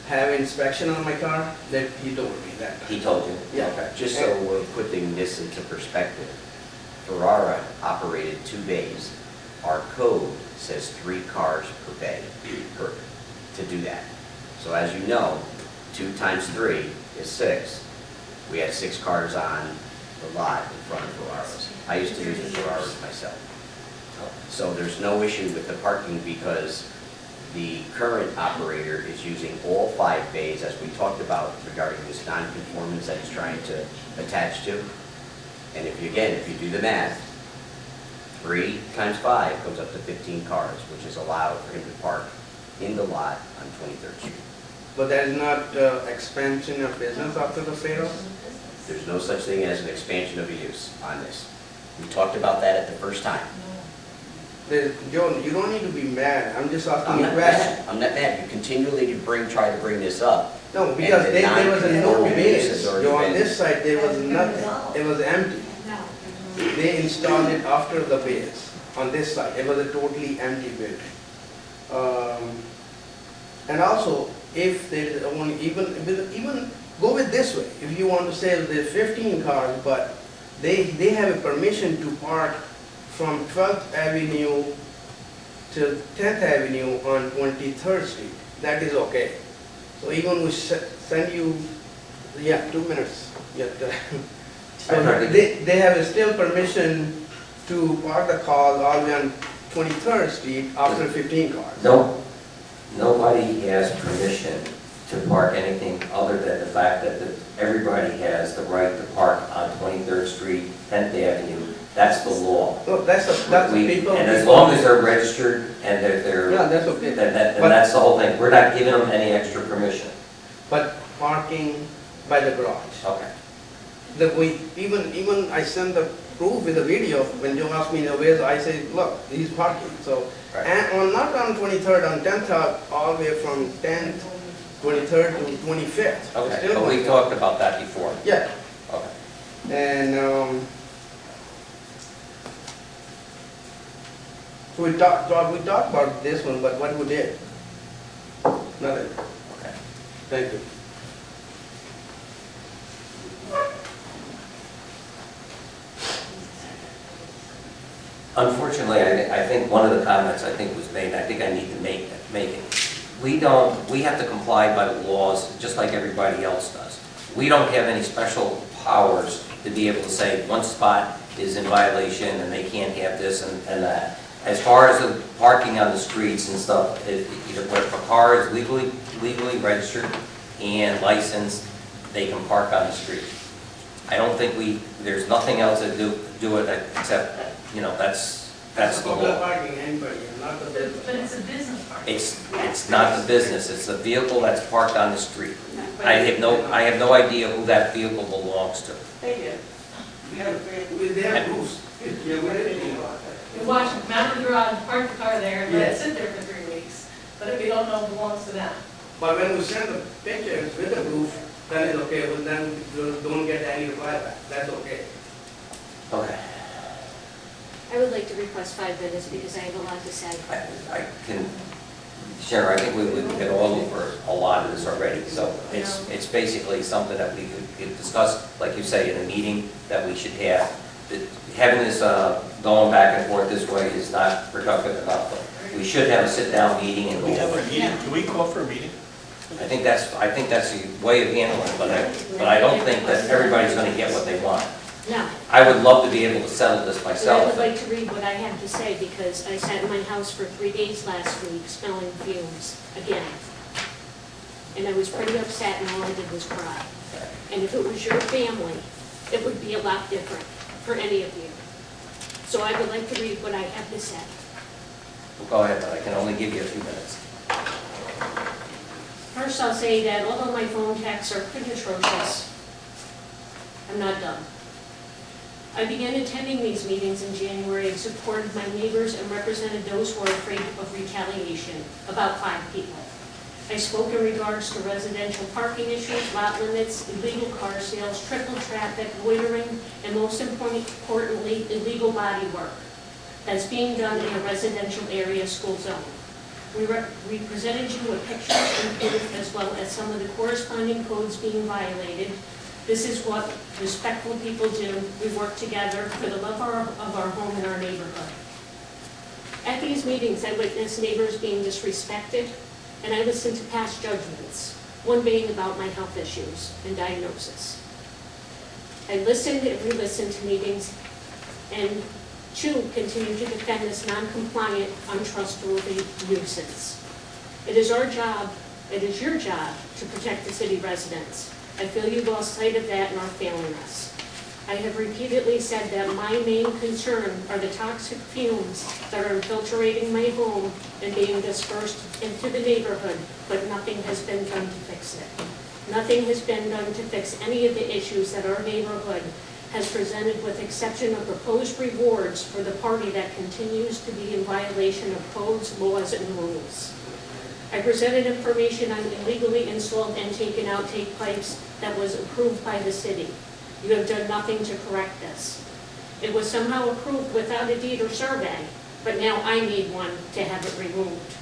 Speaker 15: have inspection on my car, that he told me that.
Speaker 1: He told you?
Speaker 15: Yeah.
Speaker 1: Okay.
Speaker 5: Just so we're putting this into perspective, Ferrara operated 2 bays. Our code says 3 cars per bay to do that. So as you know, 2 times 3 is 6. We had 6 cars on the lot in front of Ferrara's. I used to use the Ferrara's myself. So there's no issue with the parking because the current operator is using all 5 bays, as we talked about regarding this non-conformance that he's trying to attach to. And if you do the math, 3 times 5 comes up to 15 cars, which is allowed for him to park in the lot on 23rd Street.
Speaker 15: But that is not expansion of business after the Freiras?
Speaker 5: There's no such thing as an expansion of a use on this. We talked about that at the first time.
Speaker 15: Joe, you don't need to be mad. I'm just
Speaker 5: I'm
Speaker 15: asking a
Speaker 5: not
Speaker 15: question.
Speaker 5: mad. I'm not mad. You continually try to bring this up.
Speaker 15: No, because
Speaker 5: And the
Speaker 15: there was a no
Speaker 5: non-conforming use
Speaker 15: base.
Speaker 5: has already
Speaker 15: Joe, on
Speaker 5: been-
Speaker 15: this side, there was nothing. It was empty. They installed it after the base. On this side, it was a totally empty building. And also, if there only even go with this way. If you want to say there's 15 cars, but they have a permission to park from 12th Avenue to 10th Avenue on 23rd Street. That is okay. So even we send you, 2 minutes. Yeah. So they have still permission to park the cars all the way on 23rd Street after 15 cars.
Speaker 1: No, nobody has permission to park anything other than the fact that everybody has the right to park on 23rd Street, 10th Avenue. That's the law.
Speaker 15: No, that's the people.
Speaker 1: And as long as they're registered and they're,
Speaker 15: Yeah, that's okay.
Speaker 1: then that's the whole thing. We're not giving them any extra permission.
Speaker 15: But parking by the garage.
Speaker 1: Okay.
Speaker 15: Even I sent the proof with the video, when Joe asked me where's, I say, look, he's parking. So,
Speaker 1: Right.
Speaker 15: and not on 23rd, on 10th, all the way from 10th, 23rd to 25th.
Speaker 1: Okay,
Speaker 15: Still
Speaker 1: but we
Speaker 15: going on.
Speaker 1: talked about that before.
Speaker 15: Yeah,
Speaker 1: Okay.
Speaker 15: and so we talked about this one, but what we did? Nothing.
Speaker 1: Okay.
Speaker 15: Thank you.
Speaker 1: Unfortunately, I think one of the comments I think was made, I think I need to make it. We have to comply by the laws just like everybody else does. We don't have any special powers to be able to say one spot is in violation and they can't have this and that. As far as the parking on the streets and stuff, if a car is legally registered and licensed, they can park on the street. I don't think there's nothing else to do it except, that's the
Speaker 15: Public
Speaker 1: law.
Speaker 15: parking, anybody, not the business.
Speaker 12: But it's a business park.
Speaker 1: It's not the business, it's the vehicle that's parked on the street. I have no idea who that vehicle belongs to.
Speaker 12: They do.
Speaker 15: They have roofs.
Speaker 3: You watch, mount the garage, park the car there, and let it sit there for 3 weeks, but if you don't know it belongs to them.
Speaker 15: But when we send the pictures with the roof, then it's okay, but then we don't get any reply back, that's okay.
Speaker 1: Okay.
Speaker 10: I would like to request 5 minutes because I have a lot to say.
Speaker 1: I can, Sharon, I think we get all over a lot of this already, so it's basically something that we could discuss, like you say, in a meeting that we should have. Having this going back and forth this way is not productive enough. We should have a sit-down meeting and
Speaker 8: Can we have a
Speaker 1: go over.
Speaker 8: meeting? Can we call for a meeting?
Speaker 1: I think that's the way of handling it, but I don't think that everybody's going to get what they want.
Speaker 10: No.
Speaker 1: I would love to be able to settle this
Speaker 10: But I
Speaker 1: myself.
Speaker 10: would like to read what I have to say because I sat in my house for 3 days last week smelling fumes again. And I was pretty upset and all I did was cry. And if it was your family, it would be a lot different for any of you. So I would like to read what I have to say.
Speaker 1: Well, go ahead, but I can only give you a few minutes.
Speaker 10: First, I'll say that although my phone texts are pretty atrocious, I'm not done. I began attending these meetings in January and supported my neighbors and represented those who are afraid of retaliation, about 5 people. I spoke in regards to residential parking issues, lot limits, illegal car sales, triple traffic, loitering, and most importantly, illegal body work that's being done in a residential area school zone. We presented you with pictures and proof as well as some of the corresponding codes being violated. This is what respectful people do. We work together for the love of our home and our neighborhood. At these meetings, I witnessed neighbors being disrespected, and I listened to past judgments, one being about my health issues and diagnosis. I listened and re-listened to meetings, and two continue to defend this non-compliant, untrustworthy nuisance. It is our job, it is your job to protect the city residents. I feel you lost sight of that and are failing us. I have repeatedly said that my main concern are the toxic fumes that are infiltrating my home and being dispersed into the neighborhood, but nothing has been done to fix it. Nothing has been done to fix any of the issues that our neighborhood has presented, with exception of proposed rewards for the party that continues to be in violation of codes, laws, and rules. I presented information on illegally installed and taken out take pipes that was approved by the city. You have done nothing to correct this. It was somehow approved without a deed or survey, but now I need one to have it removed.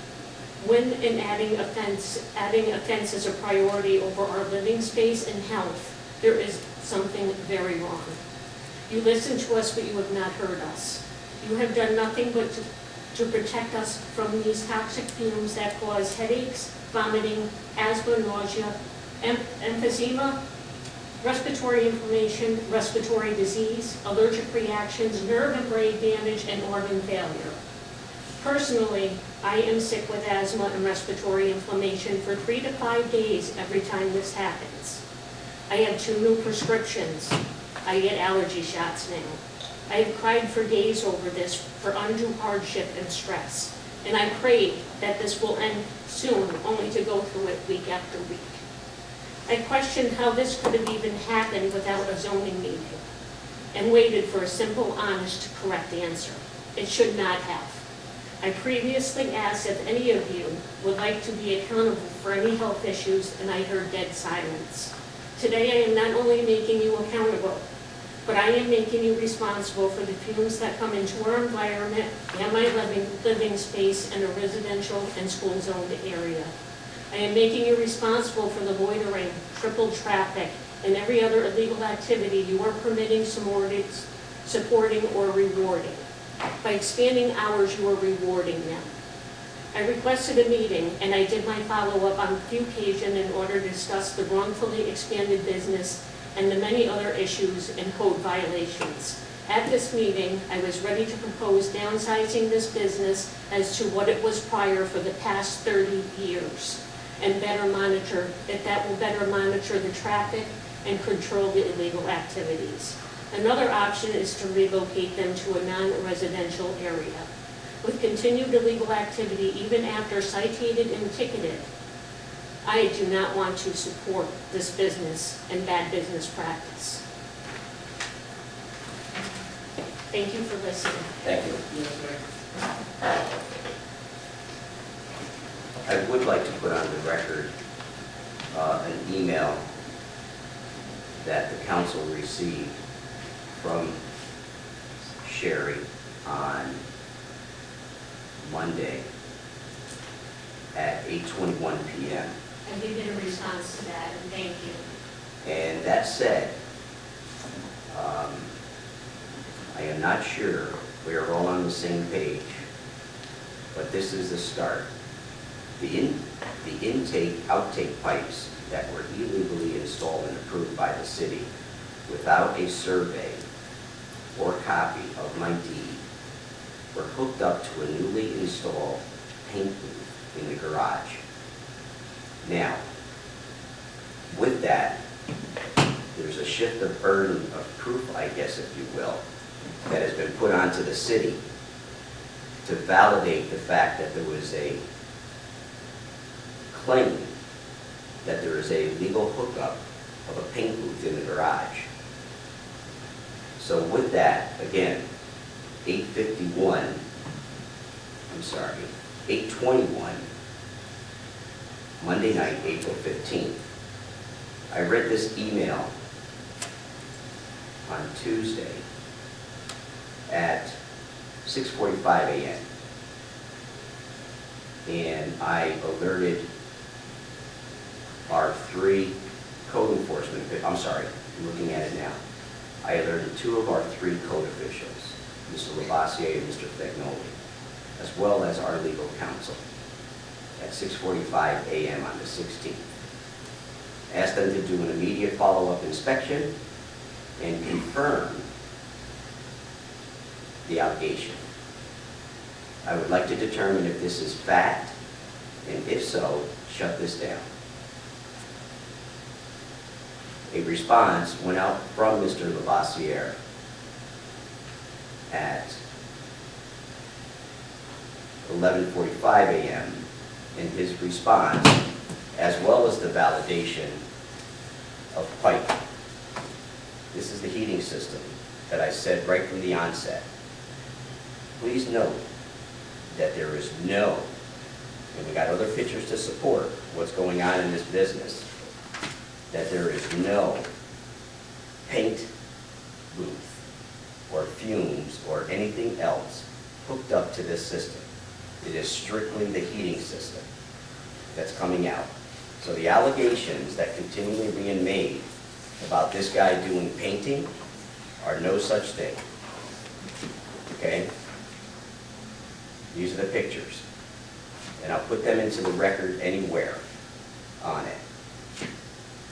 Speaker 10: When in adding offense is a priority over our living space and health, there is something very wrong. You listen to us, but you have not heard us. You have done nothing but to protect us from these toxic fumes that cause headaches, vomiting, asthma, nausea, emphysema, respiratory inflammation, respiratory disease, allergic reactions, nerve and brain damage, and organ failure. Personally, I am sick with asthma and respiratory inflammation for 3 to 5 days every time this happens. I have 2 new prescriptions. I get allergy shots now. I have cried for days over this for undue hardship and stress, and I prayed that this will end soon, only to go through it week after week. I questioned how this could have even happened without a zoning meeting, and waited for a simple, honest, correct answer. It should not have. I previously asked if any of you would like to be accountable for any health issues, and I heard dead silence. Today I am not only making you accountable, but I am making you responsible for the fumes that come into our environment and my living space in a residential and school zoned area. I am making you responsible for the loitering, triple traffic, and every other illegal activity you are permitting, supporting, or rewarding. By expanding hours, you are rewarding them. I requested a meeting, and I did my follow-up on a few occasions in order to discuss the wrongfully expanded business and the many other issues and code violations. At this meeting, I was ready to propose downsizing this business as to what it was prior for the past 30 years, and that will better monitor the traffic and control the illegal activities. Another option is to relocate them to a non-residential area.
Speaker 16: with continued illegal activity even after cited and ticketed, I do not want to support this business and bad business practice. Thank you for listening.
Speaker 1: Thank you. I would like to put on the record an email that the council received from Sherry on Monday at 8:21 p.m.
Speaker 16: I did get a response to that, and thank you.
Speaker 1: And that said, I am not sure we are all on the same page, but this is the start. The intake-outtake pipes that were illegally installed and approved by the city without a survey or copy of my deed were hooked up to a newly installed paint booth in the garage. Now, with that, there's a shift of burden of proof, I guess, if you will, that has been put onto the city to validate the fact that there was a claim that there is a legal hookup of a paint booth in the garage. So with that, again, 8:21, Monday night, April 15th. I read this email on Tuesday at 6:45 a.m. And I alerted our 3 code enforcement, I'm sorry, I'm looking at it now. I alerted 2 of our 3 code officials, Mr. Lavoisier and Mr. Fagnoli, as well as our legal counsel, at 6:45 a.m. on the 16th. Asked them to do an immediate follow-up inspection and confirm the allegation. I would like to determine if this is fact, and if so, shut this down. A response went out from Mr. Lavoisier at 11:45 a.m. and his response, as well as the validation of pipe. This is the heating system that I said right from the onset. Please note that there is no, and we got other pictures to support what's going on in this business, that there is no paint booth or fumes or anything else hooked up to this system. It is strictly the heating system that's coming out. So the allegations that continually being made about this guy doing painting are no such thing. Okay? These are the pictures. And I'll put them into the record anywhere on it.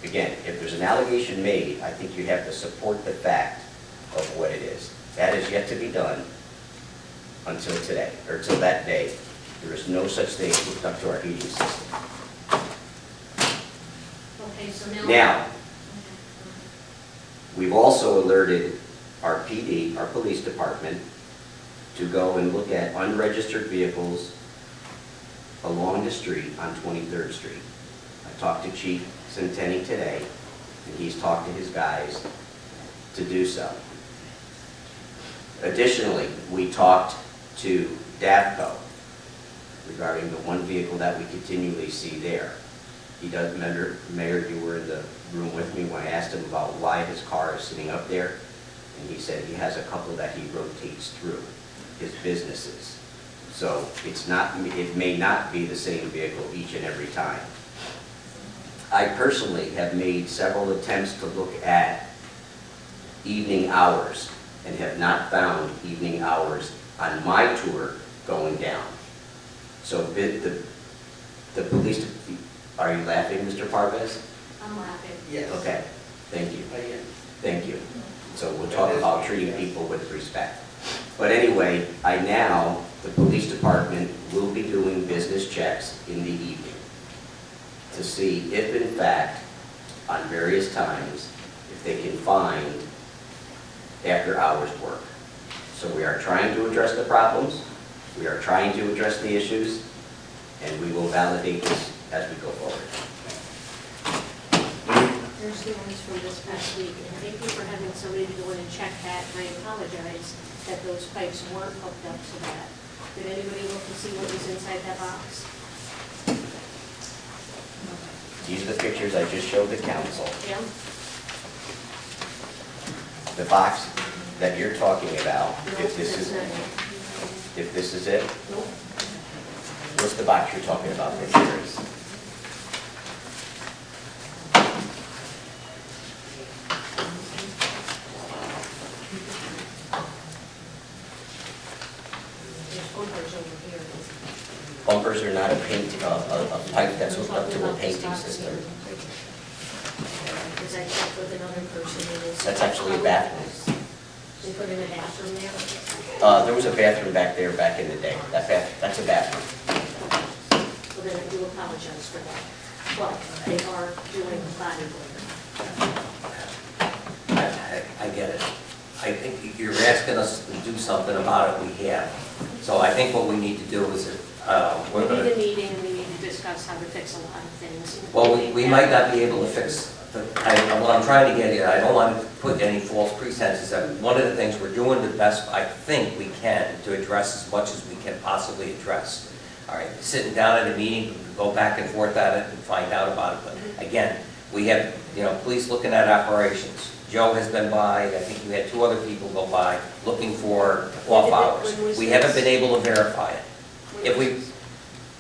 Speaker 1: Again, if there's an allegation made, I think you have to support the fact of what it is. That is yet to be done until today, or until that day. There is no such thing hooked up to our heating system.
Speaker 16: Okay, so now.
Speaker 1: Now, we've also alerted our PD, our police department, to go and look at unregistered vehicles along the street on 23rd Street. I talked to Chief Centeni today, and he's talked to his guys to do so. Additionally, we talked to DAVCO regarding the one vehicle that we continually see there. He does, Mayor, you were in the room with me when I asked him about why his car is sitting up there, and he said he has a couple that he rotates through his businesses. So it may not be the same vehicle each and every time. I personally have made several attempts to look at evening hours and have not found evening hours on my tour going down. So the police, are you laughing, Mr. Parvez?
Speaker 16: I'm laughing.
Speaker 15: Yes.
Speaker 1: Okay, thank you.
Speaker 15: I am.
Speaker 1: Thank you. So we'll talk about treating people with respect. But anyway, the police department will be doing business checks in the evening to see if in fact, on various times, if they can find after hours work. So we are trying to address the problems.
Speaker 5: We are trying to address the issues, and we will validate this as we go forward.
Speaker 16: There's the ones from this past week, and thank you for having somebody to go in and check that, and I apologize that those pipes weren't hooked up to that. Did anybody look to see what was inside that box?
Speaker 5: These are the pictures I just showed the council.
Speaker 16: Yeah?
Speaker 5: The box that you're talking about,
Speaker 16: No,
Speaker 5: if this
Speaker 16: that's
Speaker 5: is,
Speaker 16: not it.
Speaker 5: if this is it,
Speaker 16: Nope.
Speaker 5: what's the box you're talking about that here is?
Speaker 16: There's bumpers over here.
Speaker 5: Bumpers are not a pipe that's hooked up to a painting system.
Speaker 16: Because I checked with another person, and it's.
Speaker 5: That's actually a bathroom.
Speaker 16: They put in a bathroom there.
Speaker 5: There was a bathroom back there back in the day. That's a bathroom.
Speaker 16: Well, then I do apologize for that, but they are doing body work.
Speaker 1: I get it. I think you're asking us to do something about it, we have. So I think what we need to do is,
Speaker 16: We
Speaker 1: we're
Speaker 16: need a
Speaker 1: gonna,
Speaker 16: meeting, and we need to discuss how to fix a lot of things.
Speaker 1: well, we might not be able to fix, what I'm trying to get at, I don't want to put any false pretenses, that one of the things we're doing the best, I think we can, to address as much as we can possibly address. All right, sitting down at a meeting, go back and forth at it and find out about it, but again, we have, police looking at operations. Joe has been by, I think we had 2 other people go by, looking for off hours. We haven't been able to verify it. If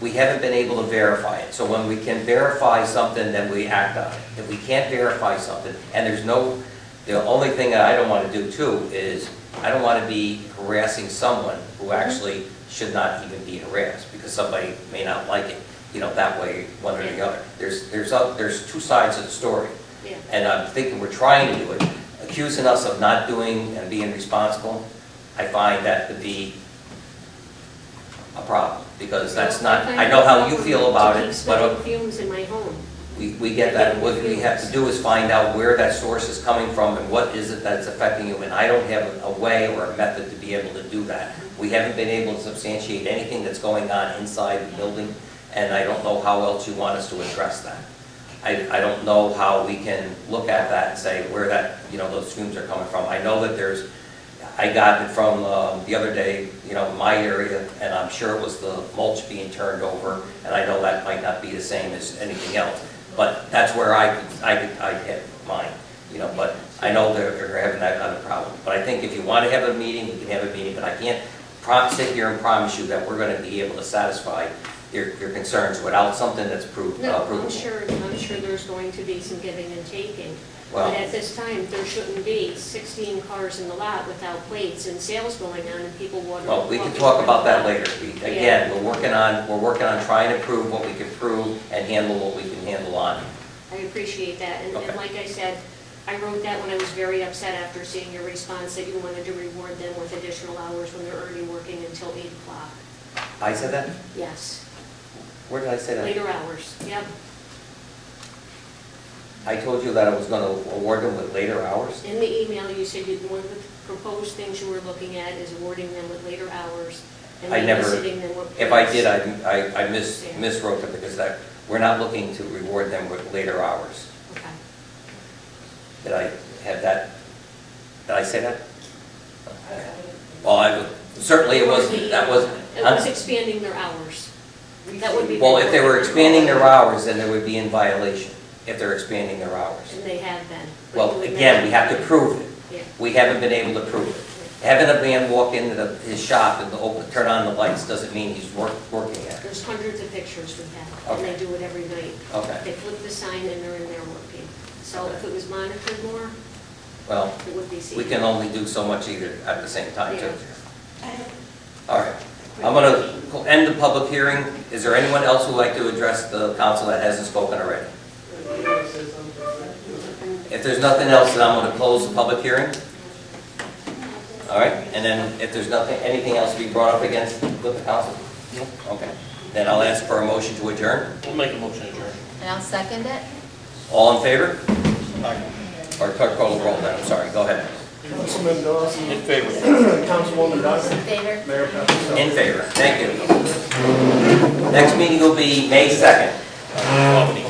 Speaker 1: we haven't been able to verify it, so when we can verify something, then we act on it. If we can't verify something, and the only thing that I don't want to do too is, I don't want to be harassing someone who actually should not even be harassed, because somebody may not like it, that way, one or the other. There's 2 sides of the story.
Speaker 16: Yeah.
Speaker 1: And I'm thinking we're trying to do it. Accusing us of not doing and being responsible, I find that to be a problem, because that's not, I know how you feel about it,
Speaker 16: Keep
Speaker 1: but
Speaker 16: spilling fumes in my home.
Speaker 1: we get that. What we have to do is find out where that source is coming from and what is it that's affecting you, and I don't have a way or a method to be able to do that. We haven't been able to substantiate anything that's going on inside the building, and I don't know how else you want us to address that. I don't know how we can look at that and say where that, those fumes are coming from. I know that I got it from the other day, in my area, and I'm sure it was the mulch being turned over, and I know that might not be the same as anything else. But that's where I had mine, but I know they're having that kind of problem. But I think if you want to have a meeting, we can have a meeting, but I can't sit here and promise you that we're going to be able to satisfy your concerns without something that's provable.
Speaker 16: No, I'm sure there's going to be some giving and taking.
Speaker 1: Well,
Speaker 16: But at this time, there shouldn't be 16 cars in the lot without plates and sales going on and people wondering.
Speaker 1: well, we can talk about that later. Again, we're working on trying to prove what we can prove and handle what we can handle on.
Speaker 16: I appreciate that, and
Speaker 1: Okay.
Speaker 16: like I said, I wrote that when I was very upset after seeing your response that you wanted to reward them with additional hours when they're already working until 8 o'clock.
Speaker 1: I said that?
Speaker 16: Yes,
Speaker 1: Where did I say that?
Speaker 16: later hours, yep.
Speaker 1: I told you that I was going to award them with later hours?
Speaker 16: In the email, you said one of the proposed things you were looking at is awarding them with later hours and
Speaker 1: I never,
Speaker 16: babysitting them with
Speaker 1: if I
Speaker 16: plates.
Speaker 1: did, I miswrote it, because we're not looking to reward them with later hours.
Speaker 16: Okay.
Speaker 1: Did I have that? Did I say that? Well, certainly it wasn't, that wasn't.
Speaker 16: It was expanding their hours. That would be.
Speaker 1: Well, if they were expanding their hours, then they would be in violation, if they're expanding their hours.
Speaker 16: And they have been. But
Speaker 1: Well,
Speaker 16: you would
Speaker 1: again, we
Speaker 16: never-
Speaker 1: have to prove it.
Speaker 16: Yeah.
Speaker 1: We haven't been able to prove it. Having a man walk into his shop and turn on the lights doesn't mean he's working at it.
Speaker 16: There's hundreds of pictures we have, and they do it every night.
Speaker 1: Okay.
Speaker 16: They flip the sign and they're in there working. So if it was monitored more,
Speaker 1: Well,
Speaker 16: it would be seen.
Speaker 1: we can only do so much either at the same time, too.
Speaker 16: Yeah.
Speaker 1: All right. I'm going to end the public hearing. Is there anyone else who would like to address the council that hasn't spoken already? If there's nothing else, then I'm going to close the public hearing. All right, and then if there's anything else to be brought up against with the council? Nope. Okay, then I'll ask for a motion to adjourn.
Speaker 8: We'll make a motion to adjourn.
Speaker 17: And I'll second it.
Speaker 1: All in favor? Or clerk call the roll then, I'm sorry, go ahead.
Speaker 9: Councilman Dawson.
Speaker 2: In favor.
Speaker 9: Councilwoman Dodd.
Speaker 16: In favor?
Speaker 9: Mayor Patrick.
Speaker 1: In favor. Thank you. Next meeting will be May 2nd.
Speaker 2: Albany.